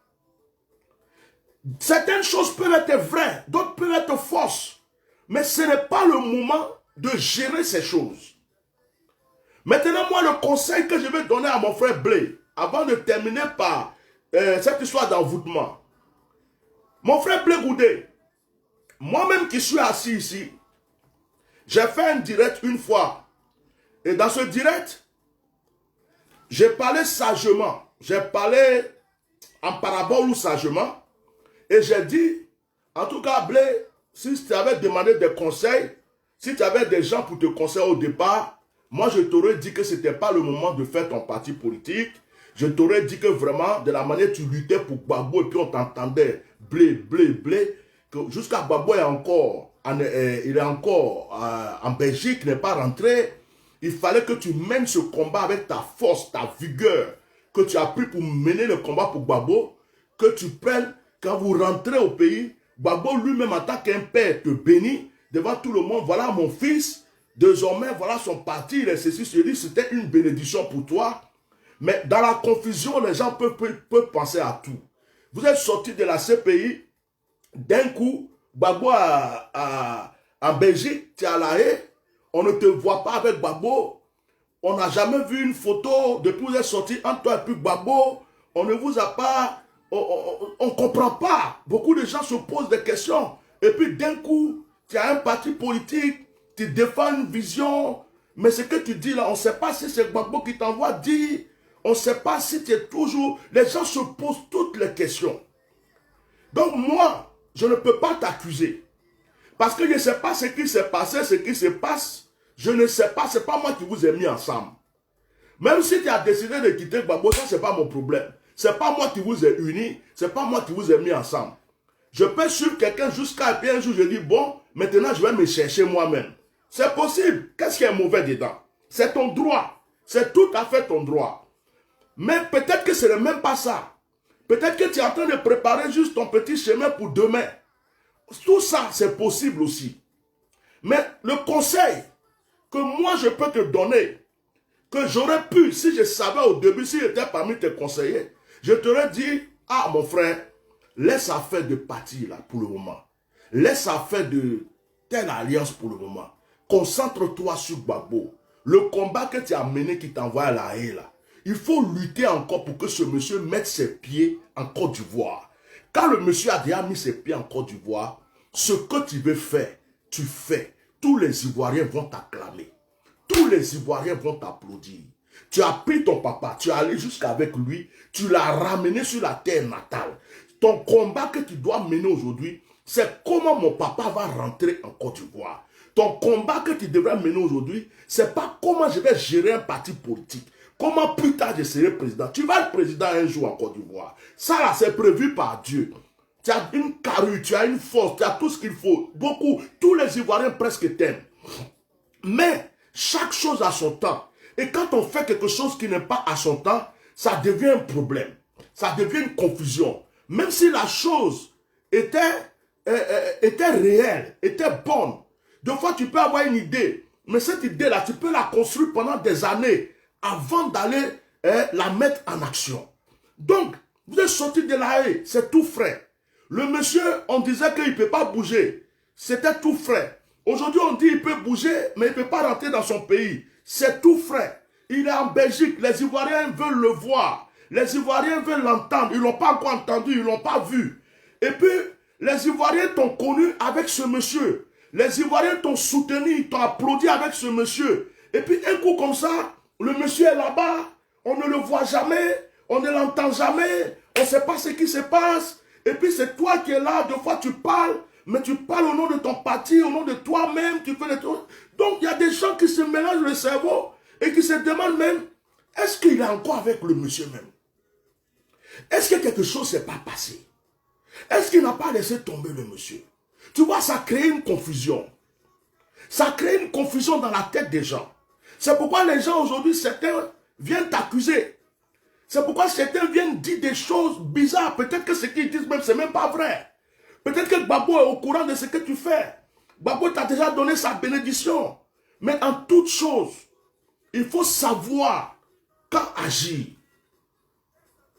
Certaines choses peuvent être vraies, d'autres peuvent être fausses. Mais ce n'est pas le moment de gérer ces choses. Maintenant, moi, le conseil que je vais donner à mon frère Blé, avant de terminer par cette histoire d'envoûtement. Mon frère Blé Goudé, moi-même qui suis assis ici, j'ai fait un direct une fois. Et dans ce direct, j'ai parlé sagement. J'ai parlé en parabole ou sagement. Et j'ai dit, en tout cas, Blé, si tu avais demandé des conseils, si tu avais des gens pour te conseiller au départ, moi je t'aurais dit que ce n'était pas le moment de faire ton parti politique. Je t'aurais dit que vraiment, de la manière tu luttais pour Gbagbo et puis on t'entendait Blé, que jusqu'à Gbagbo est encore en Belgique, il n'est pas rentré. Il fallait que tu mènes ce combat avec ta force, ta vigueur, que tu as pris pour mener le combat pour Gbagbo, que tu prennes, quand vous rentrez au pays, Gbagbo lui-même en tant qu'un père te bénit devant tout le monde. Voilà mon fils, désormais voilà son parti, il est ceci, ceci, c'était une bénédiction pour toi. Mais dans la confusion, les gens peuvent penser à tout. Vous êtes sorti de la CPI, d'un coup, Gbagbo en Belgique, tu es à La Haye, on ne te voit pas avec Gbagbo. On n'a jamais vu une photo depuis que vous êtes sorti entre toi et puis Gbagbo. On ne vous a pas... On ne comprend pas. Beaucoup de gens se posent des questions. Et puis d'un coup, tu as un parti politique, tu défends une vision. Mais ce que tu dis là, on ne sait pas si c'est Gbagbo qui t'envoie dire. On ne sait pas si tu es toujours... Les gens se posent toutes les questions. Donc moi, je ne peux pas t'accuser. Parce que je ne sais pas ce qui s'est passé, ce qui se passe. Je ne sais pas, ce n'est pas moi qui vous ai mis ensemble. Même si tu as décidé de quitter Gbagbo, ça ce n'est pas mon problème. Ce n'est pas moi qui vous ai unis, ce n'est pas moi qui vous ai mis ensemble. Je peux suivre quelqu'un jusqu'à un jour, je dis, bon, maintenant je vais me chercher moi-même. C'est possible. Qu'est-ce qui est mauvais dedans? C'est ton droit. C'est tout à fait ton droit. Mais peut-être que ce n'est même pas ça. Peut-être que tu es en train de préparer juste ton petit chemin pour demain. Tout ça, c'est possible aussi. Mais le conseil que moi je peux te donner, que j'aurais pu, si je savais au début, si j'étais parmi tes conseillers, je t'aurais dit, ah mon frère, laisse affaire de parti là pour le moment. Laisse affaire de telle alliance pour le moment. Concentre-toi sur Gbagbo. Le combat que tu as mené qui t'envoie à la haie là. Il faut lutter encore pour que ce monsieur mette ses pieds en Côte d'Ivoire. Quand le monsieur a déjà mis ses pieds en Côte d'Ivoire, ce que tu veux faire, tu fais. Tous les Ivoiriens vont t'acclamer. Tous les Ivoiriens vont t'applaudir. Tu as pris ton papa, tu es allé jusqu'avec lui, tu l'as ramené sur la terre natale. Ton combat que tu dois mener aujourd'hui, c'est comment mon papa va rentrer en Côte d'Ivoire. Ton combat que tu devrais mener aujourd'hui, c'est pas comment je vais gérer un parti politique. Comment plus tard je serai président. Tu vas être président un jour en Côte d'Ivoire. Ça là, c'est prévu par Dieu. Tu as une carrure, tu as une force, tu as tout ce qu'il faut. Beaucoup, tous les Ivoiriens presque t'aiment. Mais chaque chose a son temps. Et quand on fait quelque chose qui n'est pas à son temps, ça devient un problème. Ça devient une confusion. Même si la chose était réelle, était bonne. Des fois, tu peux avoir une idée. Mais cette idée-là, tu peux la construire pendant des années avant d'aller la mettre en action. Donc, vous êtes sorti de la haie, c'est tout frais. Le monsieur, on disait qu'il ne peut pas bouger. C'était tout frais. Aujourd'hui, on dit qu'il peut bouger, mais il ne peut pas rentrer dans son pays. C'est tout frais. Il est en Belgique. Les Ivoiriens veulent le voir. Les Ivoiriens veulent l'entendre. Ils ne l'ont pas encore entendu, ils ne l'ont pas vu. Et puis, les Ivoiriens t'ont connu avec ce monsieur. Les Ivoiriens t'ont soutenu, t'ont applaudi avec ce monsieur. Et puis, un coup comme ça, le monsieur est là-bas. On ne le voit jamais. On ne l'entend jamais. On ne sait pas ce qui se passe. Et puis, c'est toi qui es là. Deux fois, tu parles. Mais tu parles au nom de ton parti, au nom de toi-même, tu fais des trucs. Donc, il y a des gens qui se mélangent le cerveau et qui se demandent même, est-ce qu'il est encore avec le monsieur même? Est-ce que quelque chose ne s'est pas passé? Est-ce qu'il n'a pas laissé tomber le monsieur? Tu vois, ça crée une confusion. Ça crée une confusion dans la tête des gens. C'est pourquoi les gens aujourd'hui, certains viennent t'accuser. C'est pourquoi certains viennent dire des choses bizarres. Peut-être que ce qu'ils disent même, ce n'est même pas vrai. Peut-être que Gbagbo est au courant de ce que tu fais. Gbagbo t'a déjà donné sa bénédiction. Mais en toute chose, il faut savoir quand agir.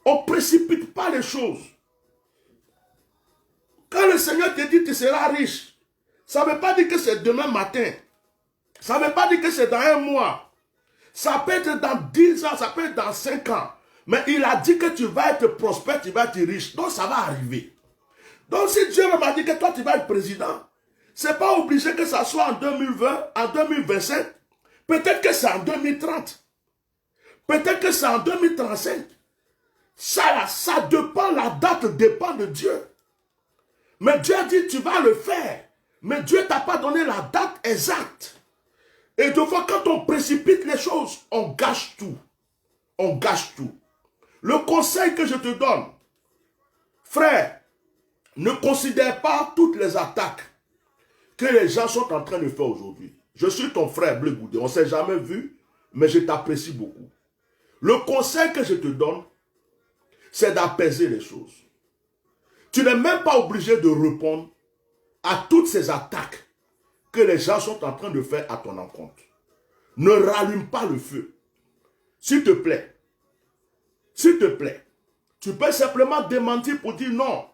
On ne précipite pas les choses. Quand le Seigneur te dit que tu seras riche, ça ne veut pas dire que c'est demain matin. Ça ne veut pas dire que c'est dans un mois. Ça peut être dans 10 ans, ça peut être dans 5 ans. Mais il a dit que tu vas être prospère, tu vas être riche. Donc ça va arriver. Donc si Dieu m'a dit que toi tu vas être président, ce n'est pas obligé que ça soit en 2020, en 2025. Peut-être que c'est en 2030. Peut-être que c'est en 2035. Ça dépend, la date dépend de Dieu. Mais Dieu a dit tu vas le faire. Mais Dieu ne t'a pas donné la date exacte. Et de fois quand on précipite les choses, on gâche tout. On gâche tout. Le conseil que je te donne, frère, ne considère pas toutes les attaques que les gens sont en train de faire aujourd'hui. Je suis ton frère Bleu Goudé, on ne s'est jamais vu, mais je t'apprécie beaucoup. Le conseil que je te donne, c'est d'apaiser les choses. Tu n'es même pas obligé de répondre à toutes ces attaques que les gens sont en train de faire à ton encontre. Ne rallume pas le feu. S'il te plaît, tu peux simplement démentir pour dire non.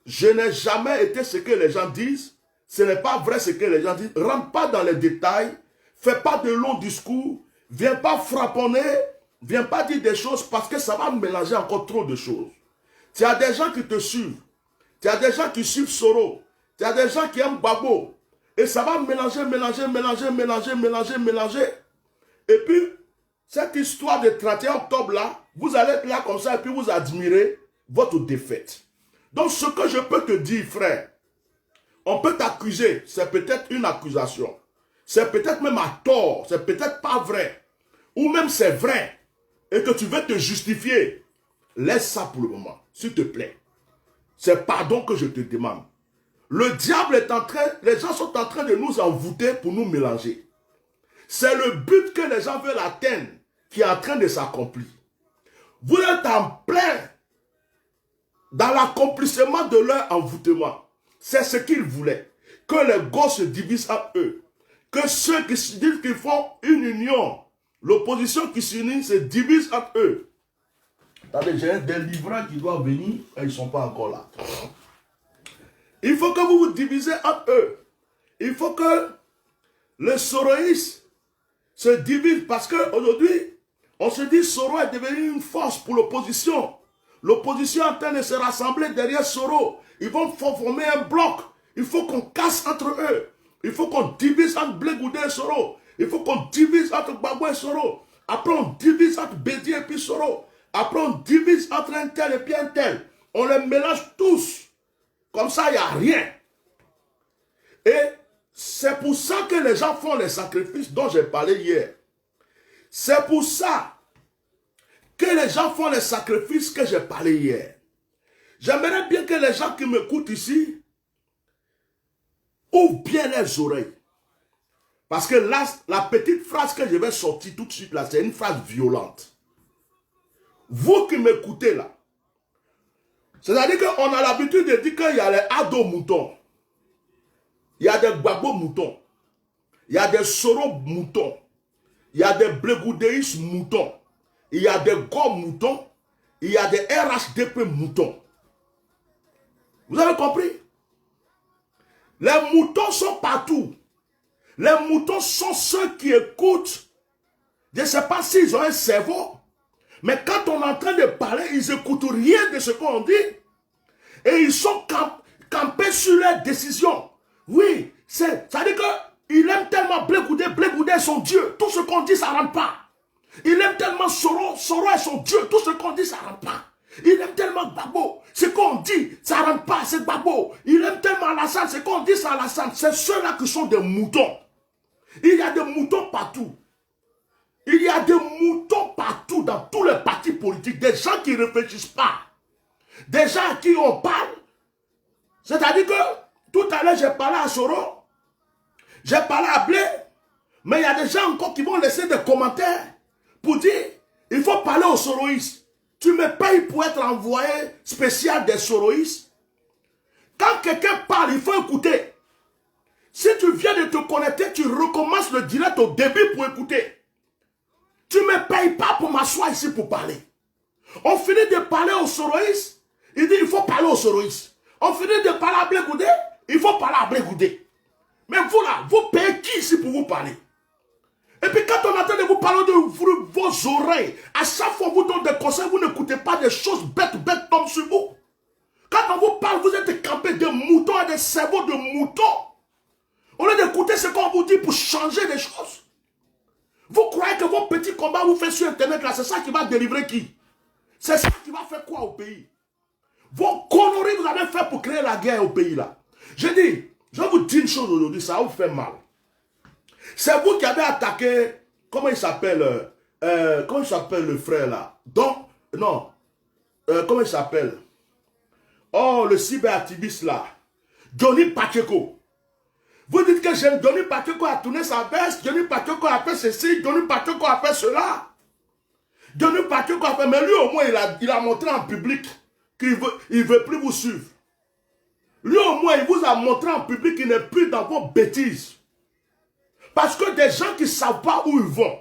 Je n'ai jamais été ce que les gens disent. Ce n'est pas vrai ce que les gens disent. Rentre pas dans les détails. Fais pas de longs discours. Viens pas frapponner. Viens pas dire des choses parce que ça va mélanger encore trop de choses. Tu as des gens qui te suivent. Tu as des gens qui suivent Soro. Tu as des gens qui aiment Gbagbo. Et ça va mélanger. Et puis, cette histoire de 31 octobre là, vous allez être là comme ça et puis vous admirez votre défaite. Donc ce que je peux te dire, frère, on peut t'accuser, c'est peut-être une accusation. C'est peut-être même à tort, c'est peut-être pas vrai. Ou même c'est vrai et que tu veux te justifier. Laisse ça pour le moment, s'il te plaît. C'est pardon que je te demande. Le diable est en train, les gens sont en train de nous envoûter pour nous mélanger. C'est le but que les gens veulent atteindre qui est en train de s'accomplir. Vous êtes en plein dans l'accomplissement de leur envoûtement. C'est ce qu'ils voulaient. Que les gosses se divisent entre eux. Que ceux qui se disent qu'ils font une union, l'opposition qui s'unit se divise entre eux. Attendez, j'ai des livreurs qui doivent venir et ils ne sont pas encore là. Il faut que vous vous divisez entre eux. Il faut que le soroïsme se divise parce qu'aujourd'hui, on se dit Soro est devenu une force pour l'opposition. L'opposition est en train de se rassembler derrière Soro. Ils vont former un bloc. Il faut qu'on casse entre eux. Il faut qu'on divise entre Blé Goudé et Soro. Il faut qu'on divise entre Gbagbo et Soro. Après, on divise entre Bédi et puis Soro. Après, on divise entre un tel et puis un tel. On les mélange tous. Comme ça, il n'y a rien. Et c'est pour ça que les gens font les sacrifices dont j'ai parlé hier. C'est pour ça que les gens font les sacrifices que j'ai parlé hier. J'aimerais bien que les gens qui m'écoutent ici ouvrent bien les oreilles. Parce que là, la petite phrase que je vais sortir tout de suite là, c'est une phrase violente. Vous qui m'écoutez là, c'est-à-dire qu'on a l'habitude de dire qu'il y a les ados moutons. Il y a des Gbagbo moutons. Il y a des Soro moutons. Il y a des Blé Goudéistes moutons. Il y a des Go moutons. Il y a des RHDP moutons. Vous avez compris? Les moutons sont partout. Les moutons sont ceux qui écoutent. Je ne sais pas s'ils ont un cerveau. Mais quand on est en train de parler, ils n'écoutent rien de ce qu'on dit. Et ils sont campés sur leurs décisions. Oui, ça veut dire qu'il aime tellement Blé Goudé est son Dieu. Tout ce qu'on dit, ça ne rentre pas. Il aime tellement Soro est son Dieu. Tout ce qu'on dit, ça ne rentre pas. Il aime tellement Gbagbo. Ce qu'on dit, ça ne rentre pas, c'est Gbagbo. Il aime tellement Alassane. Ce qu'on dit, c'est Alassane. C'est ceux-là qui sont des moutons. Il y a des moutons partout. Il y a des moutons partout dans tous les partis politiques. Des gens qui ne réfléchissent pas. Des gens à qui on parle. C'est-à-dire que tout à l'heure, j'ai parlé à Soro. J'ai parlé à Blé. Mais il y a des gens encore qui vont laisser des commentaires pour dire il faut parler aux soroïstes. Tu me payes pour être envoyé spécial des soroïstes. Quand quelqu'un parle, il faut écouter. Si tu viens de te connecter, tu recommences le direct au début pour écouter. Tu ne me payes pas pour m'asseoir ici pour parler. On finit de parler aux soroïstes. Il dit il faut parler aux soroïstes. On finit de parler à Blé Goudé. Il faut parler à Blé Goudé. Mais vous là, vous payez qui ici pour vous parler? Et puis quand on attend de vous parler de vos oreilles, à chaque fois vous donne des conseils, vous n'écoutez pas des choses bêtes tombent sur vous. Quand on vous parle, vous êtes campé de moutons et des cerveaux de moutons. Au lieu d'écouter ce qu'on vous dit pour changer les choses. Vous croyez que vos petits combats vous faites sur Internet là, c'est ça qui va délivrer qui? C'est ça qui va faire quoi au pays? Vos conneries vous avez fait pour créer la guerre au pays là. Je dis, je vais vous dire une chose aujourd'hui, ça va vous faire mal. C'est vous qui avez attaqué, comment il s'appelle le frère là? Donc, non, comment il s'appelle? Oh, le cyberactiviste là, Johnny Pacheco. Vous dites que Johnny Pacheco a tourné sa veste, Johnny Pacheco a fait ceci, Johnny Pacheco a fait cela. Johnny Pacheco a fait, mais lui au moins il a montré en public qu'il veut plus vous suivre. Lui au moins il vous a montré en public qu'il n'est plus dans vos bêtises. Parce que des gens qui ne savent pas où ils vont,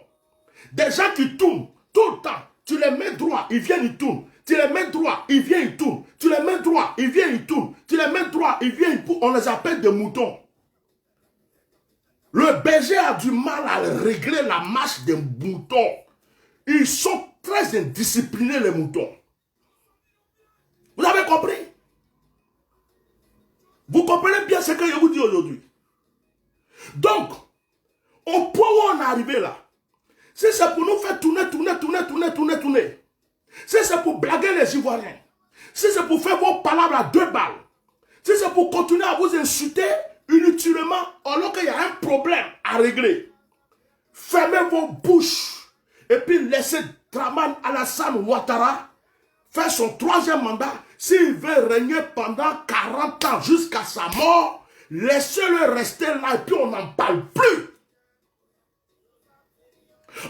des gens qui tournent tout le temps, tu les mets droit, ils viennent, ils tournent. Tu les mets droit, ils viennent, ils tournent. Tu les mets droit, ils viennent, ils tournent. Tu les mets droit, ils viennent, ils tournent. On les appelle des moutons. Le berger a du mal à régler la marche des moutons. Ils sont très indisciplinés, les moutons. Vous avez compris? Vous comprenez bien ce que je vous dis aujourd'hui. Donc, au point où on est arrivé là, si c'est pour nous faire tourner, si c'est pour blaguer les Ivoiriens, si c'est pour faire vos palabres à 2 balles, si c'est pour continuer à vous insulter inutilement, alors qu'il y a un problème à régler, fermez vos bouches et puis laissez Dramane Alassane Ouattara faire son 3e mandat. S'il veut régner pendant 40 ans jusqu'à sa mort, laissez-le rester là et puis on n'en parle plus.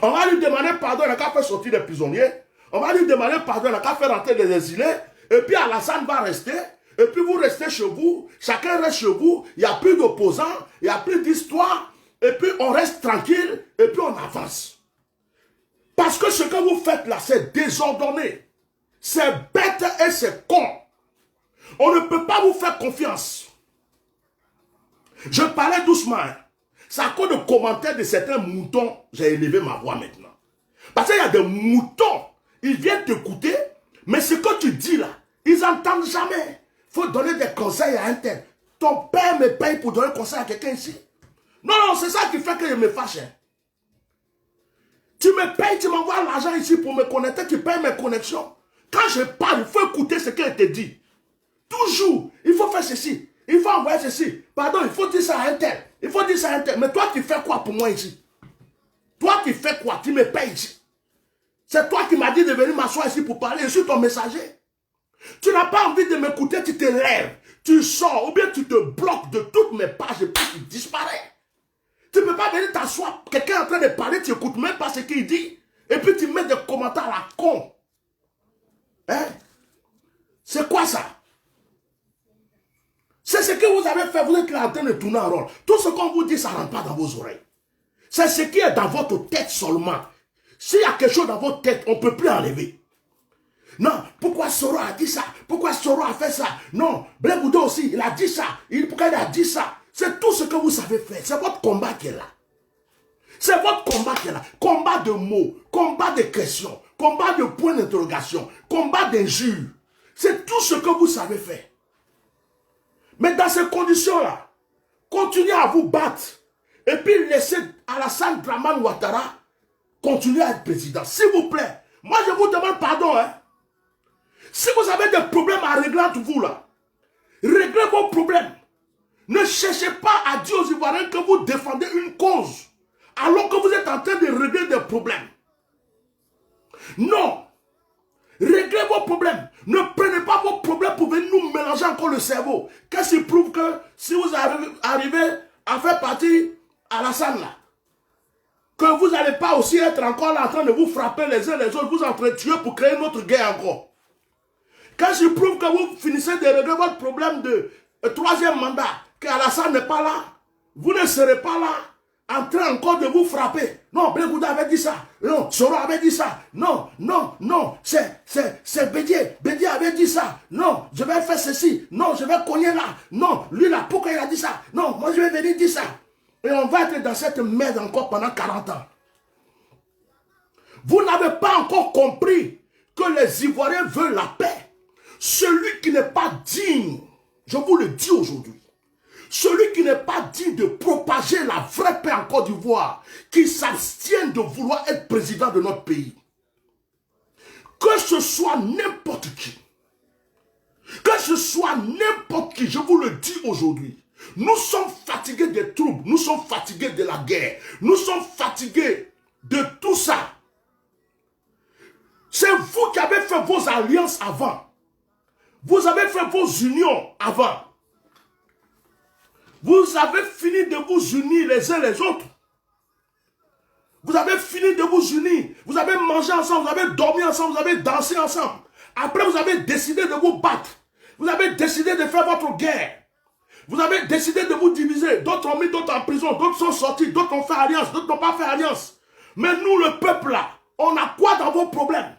On va lui demander pardon, il n'a qu'à faire sortir des prisonniers. On va lui demander pardon, on n'a qu'à faire rentrer des exilés. Et puis Alassane va rester. Et puis vous restez chez vous. Chacun reste chez vous. Il n'y a plus d'opposants. Il n'y a plus d'histoire. Et puis on reste tranquille. Et puis on avance. Parce que ce que vous faites là, c'est désordonné. C'est bête et c'est con. On ne peut pas vous faire confiance. Je parlais doucement. C'est à cause de commentaires de certains moutons. J'ai élevé ma voix maintenant. Parce qu'il y a des moutons. Ils viennent t'écouter. Mais ce que tu dis là, ils n'entendent jamais. Il faut donner des conseils à un tel. Ton père me paye pour donner conseil à quelqu'un ici. Non, non, c'est ça qui fait que je me fâche. Tu me payes, tu m'envoies l'argent ici pour me connecter, tu payes mes connexions. Quand je parle, il faut écouter ce qu'elle te dit. Toujours, il faut faire ceci. Il faut envoyer ceci. Pardon, il faut dire ça à un tel. Il faut dire ça à un tel. Mais toi, tu fais quoi pour moi ici? Toi, tu fais quoi? Tu me payes ici. C'est toi qui m'as dit de venir m'asseoir ici pour parler. Je suis ton messager. Tu n'as pas envie de m'écouter, tu te lèves. Tu sors ou bien tu te bloques de toutes mes pages et puis tu disparais. Tu ne peux pas venir t'asseoir. Quelqu'un est en train de parler, tu n'écoutes même pas ce qu'il dit. Et puis tu mets des commentaires à la con. Hein? C'est quoi ça? C'est ce que vous avez fait. Vous êtes là en train de tourner en rond. Tout ce qu'on vous dit, ça ne rentre pas dans vos oreilles. C'est ce qui est dans votre tête seulement. S'il y a quelque chose dans votre tête, on ne peut plus enlever. Non, pourquoi Soro a dit ça? Pourquoi Soro a fait ça? Non, Blé Bouddha aussi, il a dit ça. Pourquoi il a dit ça? C'est tout ce que vous savez faire. C'est votre combat qui est là. C'est votre combat qui est là. Combat de mots, combat de questions, combat de points d'interrogation, combat d'injures. C'est tout ce que vous savez faire. Mais dans ces conditions-là, continuez à vous battre. Et puis laissez Alassane Dramane Ouattara continuer à être président. S'il vous plaît, moi je vous demande pardon. Hein. Si vous avez des problèmes à régler entre vous là, réglez vos problèmes. Ne cherchez pas à dire aux Ivoiriens que vous défendez une cause, alors que vous êtes en train de régler des problèmes. Non. Réglez vos problèmes. Ne prenez pas vos problèmes pour venir nous mélanger encore le cerveau. Qu'est-ce qui prouve que si vous arrivez à faire partie à Alassane là, que vous n'allez pas aussi être encore là en train de vous frapper les uns les autres, vous entretuer pour créer une autre guerre encore. Qu'est-ce qui prouve que vous finissez de régler votre problème de troisième mandat, qu'Alassane n'est pas là, vous ne serez pas là en train encore de vous frapper. Non, Blé Bouddha avait dit ça. Non, Soro avait dit ça. Non, non, non, c'est Bédié. Bédié avait dit ça. Non, je vais faire ceci. Non, je vais cogner là. Non, lui là, pourquoi il a dit ça? Non, moi je vais venir dire ça. Et on va être dans cette merde encore pendant 40 ans. Vous n'avez pas encore compris que les Ivoiriens veulent la paix. Celui qui n'est pas digne, je vous le dis aujourd'hui, celui qui n'est pas digne de propager la vraie paix en Côte d'Ivoire, qui s'abstienne de vouloir être président de notre pays, que ce soit n'importe qui, je vous le dis aujourd'hui, nous sommes fatigués des troubles, nous sommes fatigués de la guerre, nous sommes fatigués de tout ça. C'est vous qui avez fait vos alliances avant. Vous avez fait vos unions avant. Vous avez fini de vous unir les uns les autres. Vous avez fini de vous unir. Vous avez mangé ensemble, vous avez dormi ensemble, vous avez dansé ensemble. Après, vous avez décidé de vous battre. Vous avez décidé de faire votre guerre. Vous avez décidé de vous diviser. D'autres ont mis d'autres en prison, d'autres sont sortis, d'autres ont fait alliance, d'autres n'ont pas fait alliance. Mais nous, le peuple là, on a quoi dans vos problèmes?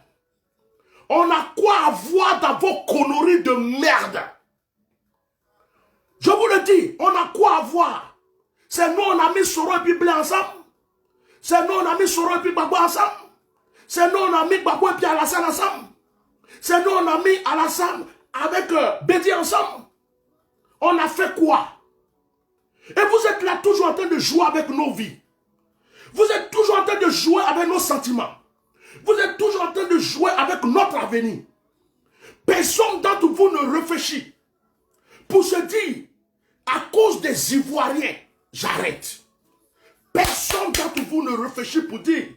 On a quoi à voir dans vos conneries de merde? Je vous le dis, on a quoi à voir? C'est nous, on a mis Soro et puis Blé ensemble. C'est nous, on a mis Soro et puis Gbagbo ensemble. C'est nous, on a mis Gbagbo et puis Alassane ensemble. C'est nous, on a mis Alassane avec Bédié ensemble. On a fait quoi? Et vous êtes là toujours en train de jouer avec nos vies. Vous êtes toujours en train de jouer avec nos sentiments. Vous êtes toujours en train de jouer avec notre avenir. Personne d'entre vous ne réfléchit pour se dire, à cause des Ivoiriens, j'arrête. Personne d'entre vous ne réfléchit pour dire,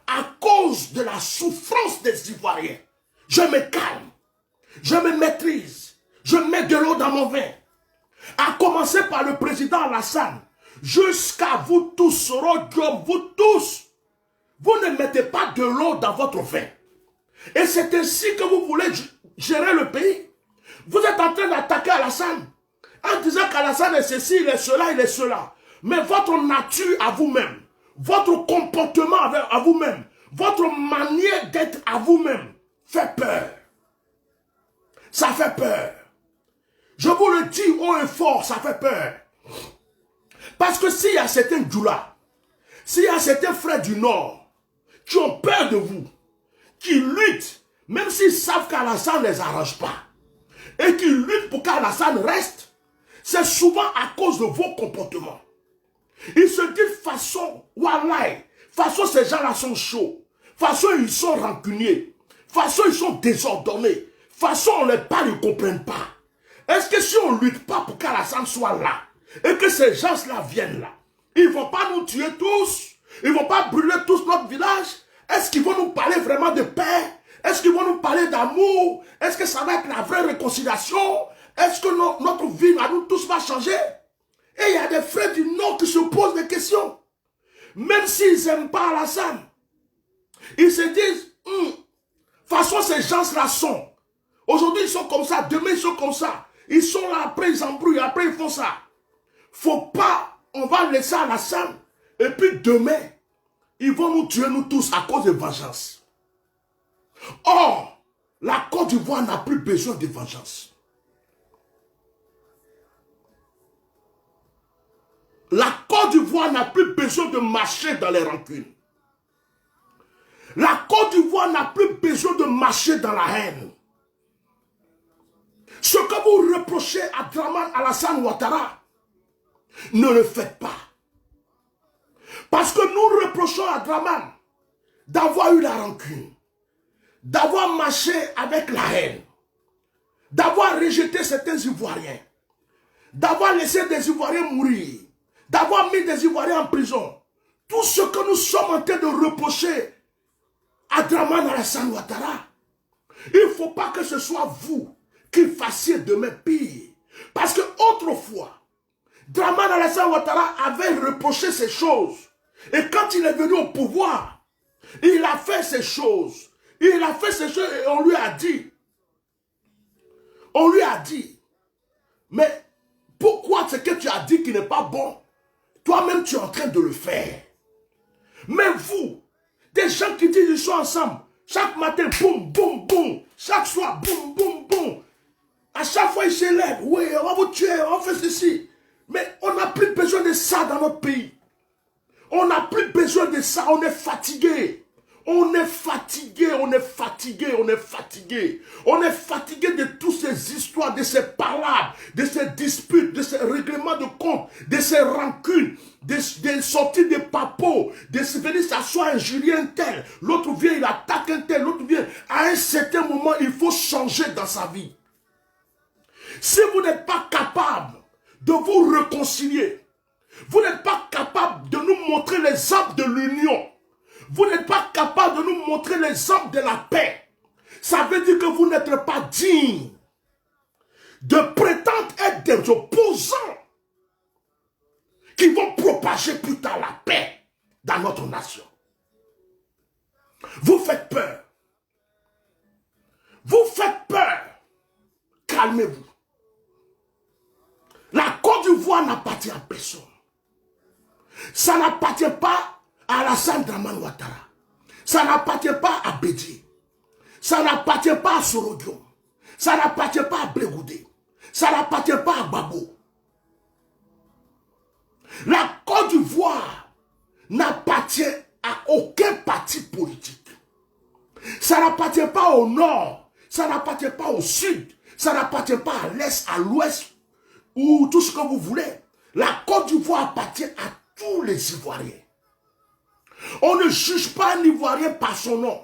à cause de la souffrance des Ivoiriens, je me calme, je me maîtrise, je mets de l'eau dans mon vin. À commencer par le président Alassane, jusqu'à vous tous, Soro Diom, vous tous, vous ne mettez pas de l'eau dans votre vin. Et c'est ainsi que vous voulez gérer le pays. Vous êtes en train d'attaquer Alassane en disant qu'Alassane est ceci, il est cela, il est cela. Mais votre nature à vous-même, votre comportement à vous-même, votre manière d'être à vous-même fait peur. Ça fait peur. Je vous le dis haut et fort, ça fait peur. Parce que s'il y a certains Djoula, s'il y a certains frères du Nord qui ont peur de vous, qui luttent, même s'ils savent qu'Alassane ne les arrange pas, et qui luttent pour qu'Alassane reste, c'est souvent à cause de vos comportements. Ils se disent façon, wallahi, façon ces gens-là sont chauds, façon ils sont rancuniers, façon ils sont désordonnés, façon on les parle, ils ne comprennent pas. Est-ce que si on ne lutte pas pour qu'Alassane soit là, et que ces gens-là viennent là, ils ne vont pas nous tuer tous, ils ne vont pas brûler tous notre village? Est-ce qu'ils vont nous parler vraiment de paix? Est-ce qu'ils vont nous parler d'amour? Est-ce que ça va être la vraie réconciliation? Est-ce que notre vie à nous tous va changer? Et il y a des frères du Nord qui se posent des questions. Même s'ils n'aiment pas Alassane, ils se disent, de toute façon ces gens-là sont. Aujourd'hui ils sont comme ça, demain ils sont comme ça. Ils sont là, après ils embrouillent, après ils font ça. Faut pas, on va laisser Alassane. Et puis demain, ils vont nous tuer nous tous à cause de vengeance. Or, la Côte d'Ivoire n'a plus besoin de vengeance. La Côte d'Ivoire n'a plus besoin de marcher dans les rancunes. La Côte d'Ivoire n'a plus besoin de marcher dans la haine. Ce que vous reprochez à Dramane Alassane Ouattara, ne le faites pas. Parce que nous reprochons à Dramane d'avoir eu la rancune, d'avoir marché avec la haine, d'avoir rejeté certains Ivoiriens, d'avoir laissé des Ivoiriens mourir, d'avoir mis des Ivoiriens en prison. Tout ce que nous sommes en train de reprocher à Dramane Alassane Ouattara, il ne faut pas que ce soit vous qui fassiez demain pire. Parce que autrefois, Dramane Alassane Ouattara avait reproché ces choses. Et quand il est venu au pouvoir, il a fait ces choses. Il a fait ces choses et on lui a dit, mais pourquoi ce que tu as dit qui n'est pas bon, toi-même tu es en train de le faire. Mais vous, des gens qui disent ils sont ensemble, chaque matin, boum, boum, boum, chaque soir, boum, boum, boum, à chaque fois ils s'élèvent, oui, on va vous tuer, on fait ceci. Mais on n'a plus besoin de ça dans notre pays. On n'a plus besoin de ça, on est fatigué. On est fatigué, on est fatigué, on est fatigué. On est fatigué de toutes ces histoires, de ces palabres, de ces disputes, de ces règlements de compte, de ces rancunes, des sorties de papos, de se venir s'asseoir injurier un tel. L'autre vient, il attaque un tel, l'autre vient. À un certain moment, il faut changer dans sa vie. Si vous n'êtes pas capable de vous réconcilier, vous n'êtes pas capable de nous montrer l'exemple de l'union, vous n'êtes pas capable de nous montrer l'exemple de la paix, ça veut dire que vous n'êtes pas digne de prétendre être des opposants qui vont propager plus tard la paix dans notre nation. Vous faites peur. Vous faites peur. Calmez-vous. La Côte d'Ivoire n'appartient à personne. Ça n'appartient pas à Alassane Dramane Ouattara. Ça n'appartient pas à Bédié. Ça n'appartient pas à Sorodio. Ça n'appartient pas à Blégoudé. Ça n'appartient pas à Babo. La Côte d'Ivoire n'appartient à aucun parti politique. Ça n'appartient pas au nord. Ça n'appartient pas au sud. Ça n'appartient pas à l'est, à l'ouest, ou tout ce que vous voulez. La Côte d'Ivoire appartient à tous les Ivoiriens. On ne juge pas un Ivoirien par son nom.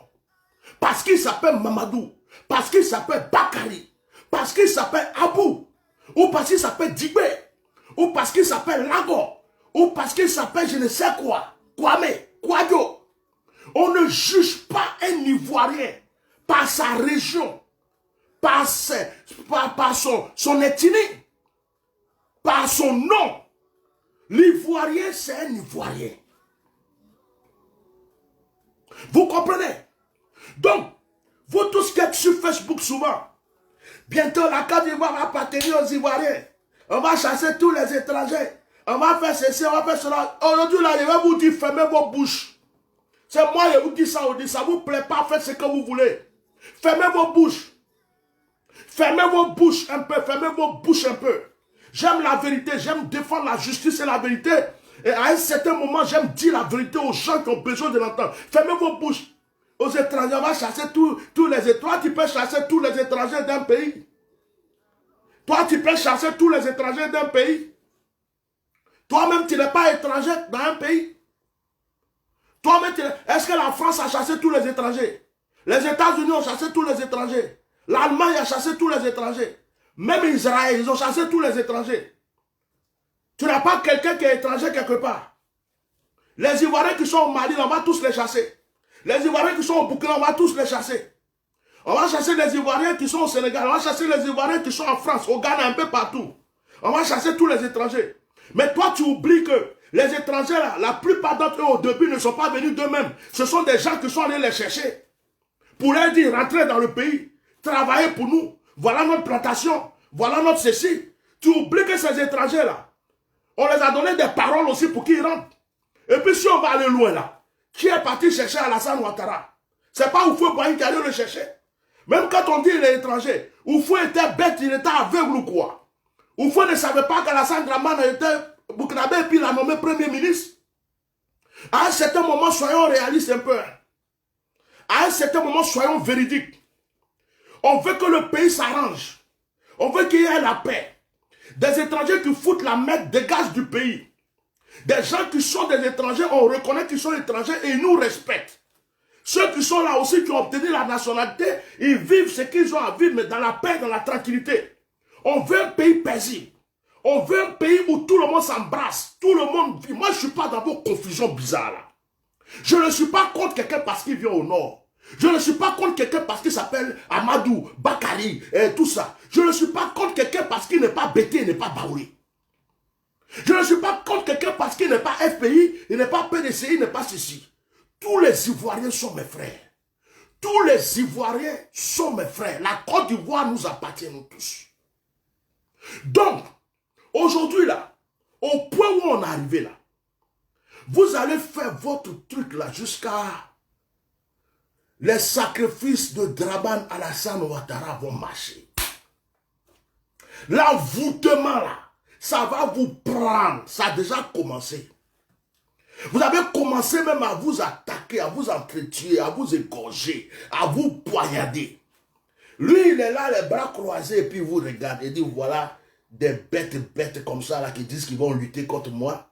Parce qu'il s'appelle Mamadou. Parce qu'il s'appelle Bakari. Parce qu'il s'appelle Abou. Ou parce qu'il s'appelle Dibé. Ou parce qu'il s'appelle Lago. Ou parce qu'il s'appelle je ne sais quoi. Kwame. Kwadjo. On ne juge pas un Ivoirien par sa région. Par son ethnie. Par son nom. L'Ivoirien, c'est un Ivoirien. Vous comprenez? Donc, Vous tous qui êtes sur Facebook souvent, bientôt la Côte d'Ivoire va appartenir aux Ivoiriens. On va chasser tous les étrangers. On va faire ceci, on va faire cela. Aujourd'hui, là, je vais vous dire, fermez vos bouches. C'est moi, je vous dis ça, on dit, ça vous plaît pas, faites ce que vous voulez. Fermez vos bouches. Fermez vos bouches un peu, fermez vos bouches un peu. J'aime la vérité, j'aime défendre la justice et la vérité. Et à un certain moment, j'aime dire la vérité aux gens qui ont besoin de l'entendre. Fermez vos bouches. Aux étrangers, on va chasser tous les étrangers. Toi, tu peux chasser tous les étrangers d'un pays. Toi, tu peux chasser tous les étrangers d'un pays. Toi-même, tu n'es pas étranger dans un pays. Toi-même, est-ce que la France a chassé tous les étrangers? Les États-Unis ont chassé tous les étrangers. L'Allemagne a chassé tous les étrangers. Même Israël, ils ont chassé tous les étrangers. Tu n'as pas quelqu'un qui est étranger quelque part. Les Ivoiriens qui sont au Mali, on va tous les chasser. Les Ivoiriens qui sont au Burkina, on va tous les chasser. On va chasser les Ivoiriens qui sont au Sénégal. On va chasser les Ivoiriens qui sont en France, au Ghana, un peu partout. On va chasser tous les étrangers. Mais toi, tu oublies que les étrangers, là, la plupart d'entre eux, au début, ne sont pas venus d'eux-mêmes. Ce sont des gens qui sont allés les chercher. Pour leur dire, rentrez dans le pays. Travaillez pour nous. Voilà notre plantation. Voilà notre ceci. Tu oublies que ces étrangers-là, on les a donné des paroles aussi pour qu'ils rentrent. Et puis si on va aller loin là, qui est parti chercher Alassane Ouattara? C'est pas Oufoué Boigny qui allait le chercher. Même quand on dit il est étranger, Oufoué était bête, il était aveugle ou quoi? Oufoué ne savait pas qu'Alassane Dramane était Burkinabé et puis il l'a nommé Premier ministre. À un certain moment, soyons réalistes un peu. À un certain moment, soyons véridiques. On veut que le pays s'arrange. On veut qu'il y ait la paix. Des étrangers qui foutent la merde dégagent du pays. Des gens qui sont des étrangers, on reconnaît qu'ils sont étrangers et ils nous respectent. Ceux qui sont là aussi, qui ont obtenu la nationalité, ils vivent ce qu'ils ont à vivre, mais dans la paix, dans la tranquillité. On veut un pays paisible. On veut un pays où tout le monde s'embrasse. Tout le monde vit. Moi, je ne suis pas dans vos confusions bizarres là. Je ne suis pas contre quelqu'un parce qu'il vient au nord. Je ne suis pas contre quelqu'un parce qu'il s'appelle Amadou, Bakari, et tout ça. Je ne suis pas contre quelqu'un parce qu'il n'est pas Bété, il n'est pas Baoulé. Je ne suis pas contre quelqu'un parce qu'il n'est pas FPI, il n'est pas PDCI, il n'est pas ceci. Tous les Ivoiriens sont mes frères. Tous les Ivoiriens sont mes frères. La Côte d'Ivoire nous appartient, nous tous. Donc, aujourd'hui là, au point où on est arrivé là, vous allez faire votre truc là jusqu'à les sacrifices de Dramane Alassane Ouattara vont marcher. L'envoûtement là, ça va vous prendre. Ça a déjà commencé. Vous avez commencé même à vous attaquer, à vous entretuer, à vous égorger, à vous poignarder. Lui, il est là, les bras croisés, et puis il vous regarde et dit, voilà, des bêtes comme ça, là, qui disent qu'ils vont lutter contre moi.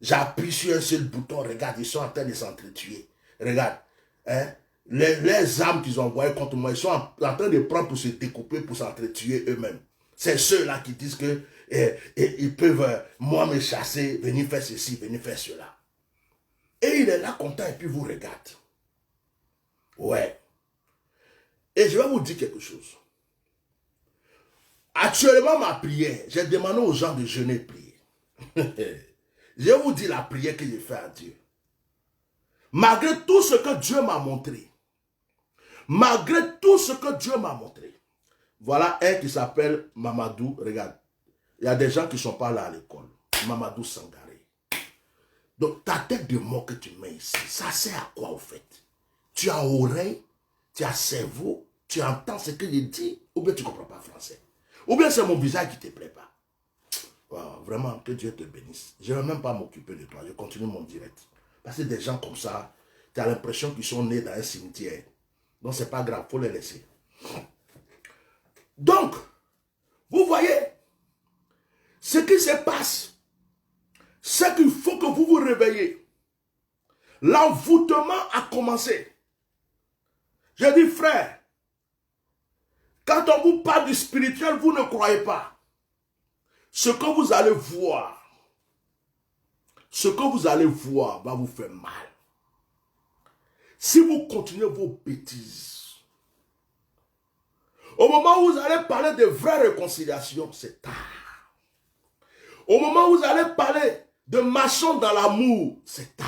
J'appuie sur un seul bouton, regarde, ils sont en train de s'entretuer. Regarde, hein, les armes qu'ils ont envoyées contre moi, ils sont en train de prendre pour se découper, pour s'entretuer eux-mêmes. C'est ceux-là qui disent que ils peuvent, moi, me chasser, venir faire ceci, venir faire cela. Et il est là content et puis vous regarde. Ouais. Et je vais vous dire quelque chose. Actuellement, ma prière, j'ai demandé aux gens de jeûner et prier. Je vais vous dire la prière que j'ai faite à Dieu. Malgré tout ce que Dieu m'a montré, malgré tout ce que Dieu m'a montré, voilà un qui s'appelle Mamadou, regarde. Il y a des gens qui ne sont pas là à l'école. Mamadou Sangaré. Donc ta tête de mort que tu mets ici, ça sert à quoi au fait? Tu as oreille, tu as cerveau, tu entends ce que je dis, ou bien tu ne comprends pas français. Ou bien c'est mon visage qui ne te plaît pas. Wow, vraiment, que Dieu te bénisse. Je ne vais même pas m'occuper de toi, je continue mon direct. Parce que des gens comme ça, tu as l'impression qu'ils sont nés dans un cimetière. Donc c'est pas grave, il faut les laisser. Donc, vous voyez, ce qui se passe, c'est qu'il faut que vous vous réveillez. L'envoûtement a commencé. Je dis, frère, quand on vous parle du spirituel, vous ne croyez pas. Ce que vous allez voir, va vous faire mal. Si vous continuez vos bêtises, au moment où vous allez parler de vraie réconciliation, c'est tard. Au moment où vous allez parler de marchons dans l'amour, c'est tard.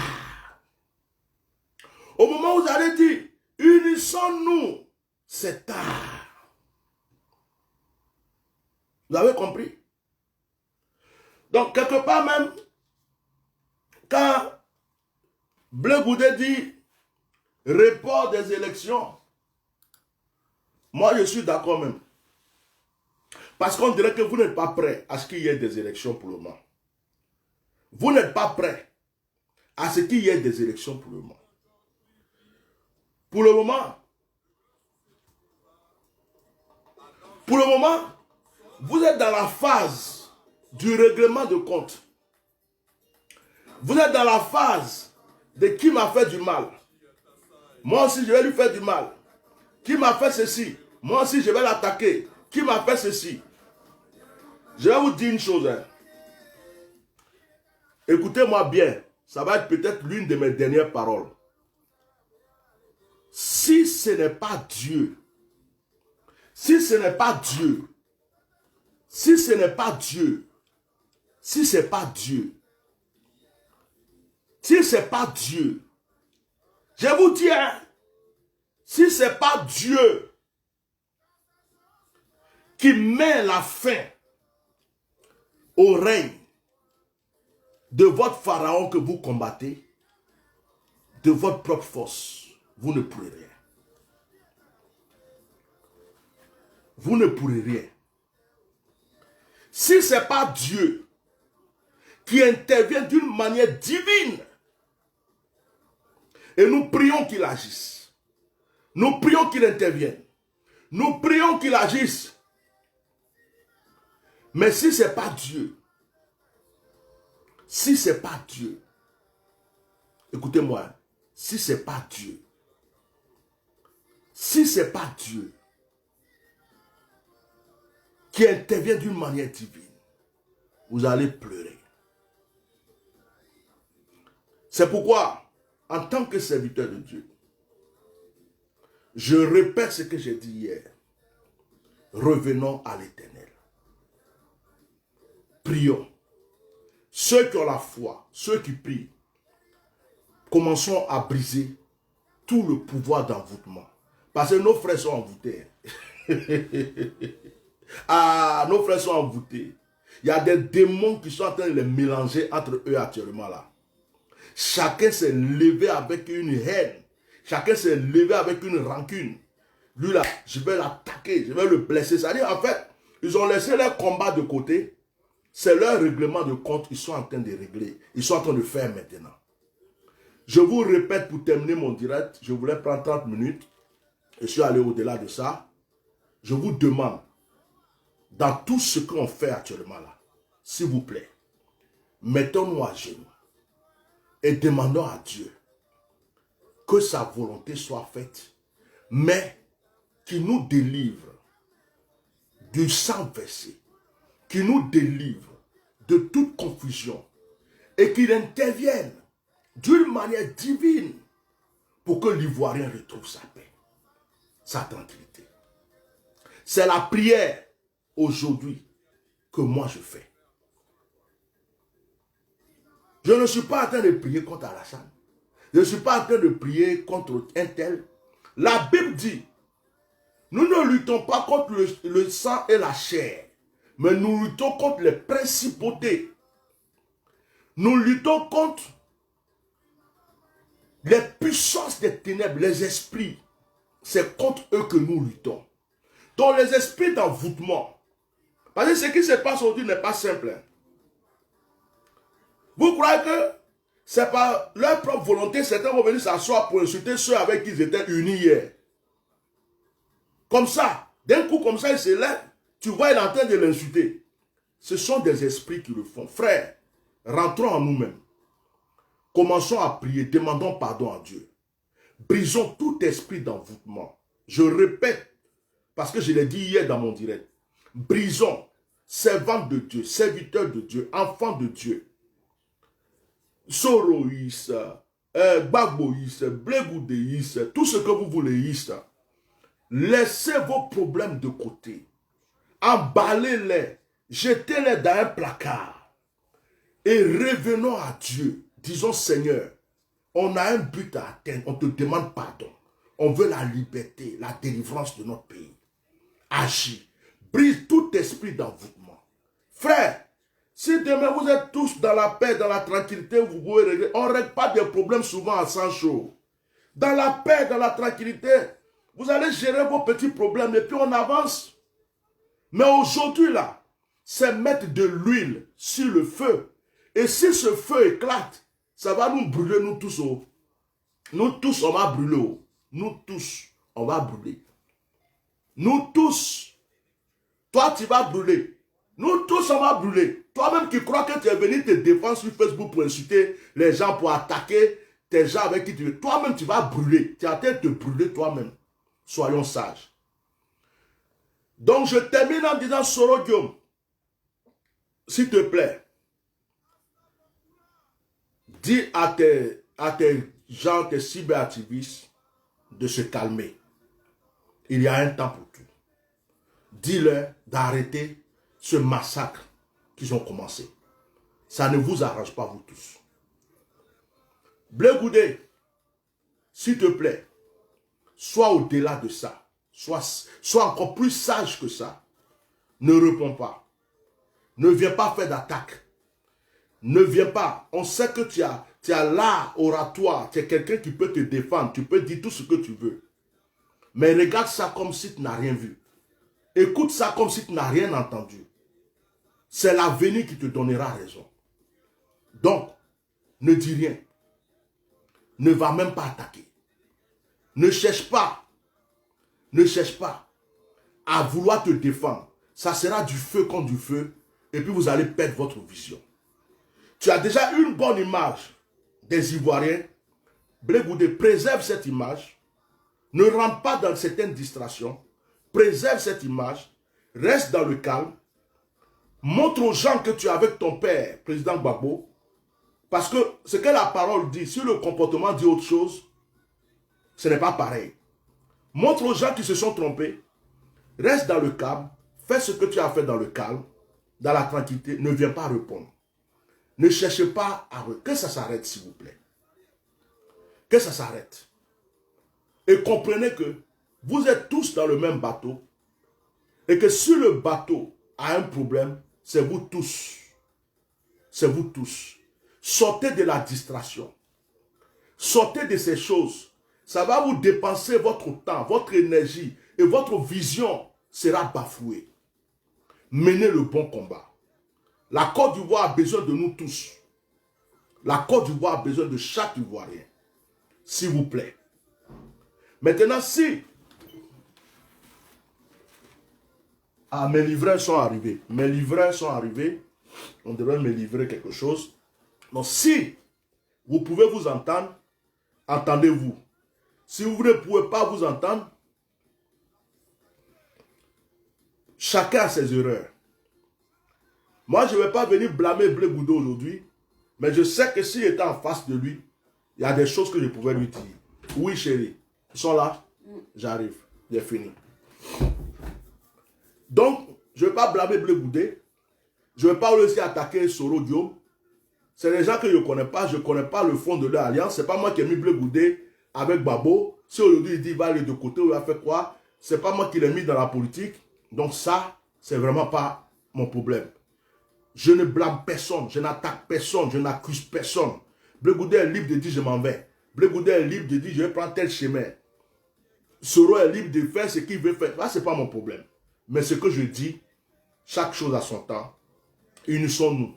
Au moment où vous allez dire, unissons-nous, c'est tard. Vous avez compris? Donc, quelque part même, quand Blé Goudé dit report des élections, moi je suis d'accord même. Parce qu'on dirait que vous n'êtes pas prêt à ce qu'il y ait des élections pour le moment. Vous n'êtes pas prêt à ce qu'il y ait des élections pour le moment. Pour le moment, vous êtes dans la phase du règlement de compte. Vous êtes dans la phase de qui m'a fait du mal. Moi aussi, je vais lui faire du mal. Qui m'a fait ceci? Moi aussi, je vais l'attaquer. Qui m'a fait ceci? Je vais vous dire une chose. Hein. Écoutez-moi bien. Ça va être peut-être l'une de mes dernières paroles. Si ce n'est pas Dieu, si ce n'est pas Dieu, si ce n'est pas Dieu, si ce n'est pas Dieu, si ce n'est pas Dieu, je vous dis, hein, si ce n'est pas Dieu qui met la fin au règne de votre pharaon que vous combattez, de votre propre force, vous ne pourrez rien. Vous ne pourrez rien. Si ce n'est pas Dieu qui intervient d'une manière divine, et nous prions qu'il agisse, nous prions qu'il intervienne, nous prions qu'il agisse, mais si ce n'est pas Dieu, si ce n'est pas Dieu, écoutez-moi, si ce n'est pas Dieu, si ce n'est pas Dieu qui intervient d'une manière divine, vous allez pleurer. C'est pourquoi, en tant que serviteur de Dieu, je répète ce que j'ai dit hier. Revenons à l'Éternel. Prions. Ceux qui ont la foi, ceux qui prient, commençons à briser tout le pouvoir d'envoûtement. Parce que nos frères sont envoûtés. Ah, nos frères sont envoûtés. Il y a des démons qui sont en train de les mélanger entre eux actuellement là. Chacun s'est levé avec une haine. Chacun s'est levé avec une rancune. Lui là, je vais l'attaquer, je vais le blesser. C'est-à-dire, en fait, ils ont laissé leur combat de côté. C'est leur règlement de compte. Ils sont en train de régler. Ils sont en train de faire maintenant. Je vous répète pour terminer mon direct. Je voulais prendre 30 minutes. Je suis allé au-delà de ça. Je vous demande, dans tout ce qu'on fait actuellement là, s'il vous plaît, mettons-nous à genoux et demandons à Dieu que sa volonté soit faite, mais qu'il nous délivre du sang versé, qu'il nous délivre de toute confusion et qu'il intervienne d'une manière divine pour que l'Ivoirien retrouve sa paix, sa tranquillité. C'est la prière aujourd'hui que moi je fais. Je ne suis pas en train de prier contre Alassane. Je ne suis pas en train de prier contre un tel. La Bible dit, nous ne luttons pas contre le sang et la chair, mais nous luttons contre les principautés. Nous luttons contre les puissances des ténèbres, les esprits. C'est contre eux que nous luttons. Donc les esprits d'envoûtement. Parce que ce qui se passe aujourd'hui n'est pas simple. Vous croyez que c'est par leur propre volonté, certains vont venir s'asseoir pour insulter ceux avec qui ils étaient unis hier. Comme ça, d'un coup comme ça, il se lève, tu vois, il est en train de l'insulter. Ce sont des esprits qui le font. Frères, rentrons en nous-mêmes. Commençons à prier, demandons pardon à Dieu. Brisons tout esprit d'envoûtement. Je répète, parce que je l'ai dit hier dans mon direct. Brisons, servants de Dieu, serviteurs de Dieu, enfants de Dieu. Soroïs, Gbagboïs, Blé-Goudéïs, tout ce que vous voulez. Laissez vos problèmes de côté. Emballez-les, jetez-les dans un placard. Et revenons à Dieu. Disons, Seigneur, on a un but à atteindre, on te demande pardon. On veut la liberté, la délivrance de notre pays. Agis. Brise tout esprit d'envoûtement. Frère, si demain vous êtes tous dans la paix, dans la tranquillité, vous pouvez régler. On ne règle pas des problèmes souvent à sang chaud. Dans la paix, dans la tranquillité, vous allez gérer vos petits problèmes et puis on avance. Mais aujourd'hui là, c'est mettre de l'huile sur le feu. Et si ce feu éclate, ça va nous brûler nous tous. Oh. Nous tous, on va brûler. Oh. Nous tous, on va brûler. Nous tous. Toi, tu vas brûler. Nous tous, on va brûler. Toi-même qui crois que tu es venu te défendre sur Facebook pour insulter les gens, pour attaquer tes gens avec qui tu veux. Toi-même, tu vas brûler. Tu es en train de te brûler toi-même. Soyons sages. Donc, je termine en disant, Soro Guillaume, s'il te plaît, dis à tes gens, tes cyberactivistes, de se calmer. Il y a un temps pour tout. Dis-leur d'arrêter ce massacre qu'ils ont commencé. Ça ne vous arrange pas, vous tous. Blé Goudé, s'il te plaît, sois au-delà de ça. Sois encore plus sage que ça. Ne réponds pas. Ne viens pas faire d'attaque. Ne viens pas. On sait que tu as l'art oratoire. Tu es quelqu'un qui peut te défendre. Tu peux dire tout ce que tu veux. Mais regarde ça comme si tu n'as rien vu. Écoute ça comme si tu n'as rien entendu. C'est l'avenir qui te donnera raison. Donc, ne dis rien. Ne va même pas attaquer. Ne cherche pas. Ne cherche pas à vouloir te défendre. Ça sera du feu contre du feu. Et puis vous allez perdre votre vision. Tu as déjà une bonne image des Ivoiriens. Blé Goudé, préserve cette image. Ne rentre pas dans certaines distractions. Préserve cette image. Reste dans le calme. Montre aux gens que tu es avec ton père, président Gbagbo. Parce que ce que la parole dit, si le comportement dit autre chose, ce n'est pas pareil. Montre aux gens qui se sont trompés. Reste dans le calme. Fais ce que tu as fait dans le calme, dans la tranquillité. Ne viens pas répondre. Ne cherchez pas à... Que ça s'arrête, s'il vous plaît. Que ça s'arrête. Et comprenez que vous êtes tous dans le même bateau. Et que si le bateau a un problème, c'est vous tous. C'est vous tous. Sortez de la distraction. Sortez de ces choses. Ça va vous dépenser votre temps, votre énergie et votre vision sera bafouée. Menez le bon combat. La Côte d'Ivoire a besoin de nous tous. La Côte d'Ivoire a besoin de chaque Ivoirien. S'il vous plaît. Maintenant, si... Ah, mes livreurs sont arrivés. Mes livreurs sont arrivés. On devrait me livrer quelque chose. Donc, si vous pouvez vous entendre, entendez-vous. Si vous ne pouvez pas vous entendre, chacun a ses erreurs. Moi, je ne vais pas venir blâmer Blé Goudé aujourd'hui, mais je sais que s'il était en face de lui, il y a des choses que je pouvais lui dire. Oui, chérie, ils sont là, j'arrive, j'ai fini. Donc, je ne vais pas blâmer Blé Goudé, je ne vais pas aussi attaquer Soro Guillaume. C'est des gens que je ne connais pas, je ne connais pas le fond de leur alliance. Ce n'est pas moi qui ai mis Blé Goudé avec Babo. Si aujourd'hui il dit il va aller de côté ou il va faire quoi, ce n'est pas moi qui l'ai mis dans la politique. Donc ça, c'est vraiment pas mon problème. Je ne blâme personne, je n'attaque personne, je n'accuse personne. Blé Goudé est libre de dire je m'en vais. Blé Goudé est libre de dire je vais prendre tel chemin. Soro est libre de faire ce qu'il veut faire. Ça, ce n'est pas mon problème. Mais ce que je dis, chaque chose a son temps. Unissons-nous.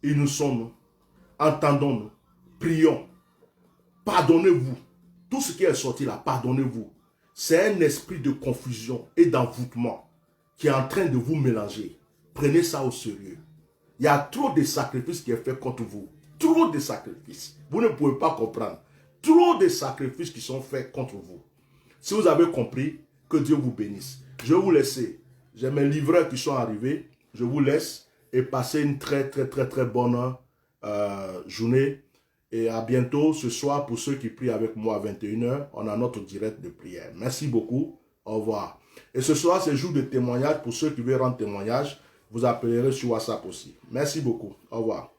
Unissons-nous. Entendons-nous. Prions. Pardonnez-vous. Tout ce qui est sorti là, pardonnez-vous. C'est un esprit de confusion et d'envoûtement qui est en train de vous mélanger. Prenez ça au sérieux. Il y a trop de sacrifices qui est fait contre vous. Trop de sacrifices. Vous ne pouvez pas comprendre. Trop de sacrifices qui sont faits contre vous. Si vous avez compris, que Dieu vous bénisse. Je vais vous laisser. J'ai mes livreurs qui sont arrivés. Je vous laisse et passez une très bonne journée. Et à bientôt ce soir pour ceux qui prient avec moi à 21 h. On a notre direct de prière. Merci beaucoup. Au revoir. Et ce soir, c'est jour de témoignage. Pour ceux qui veulent rendre témoignage, vous appellerez sur WhatsApp aussi. Merci beaucoup. Au revoir.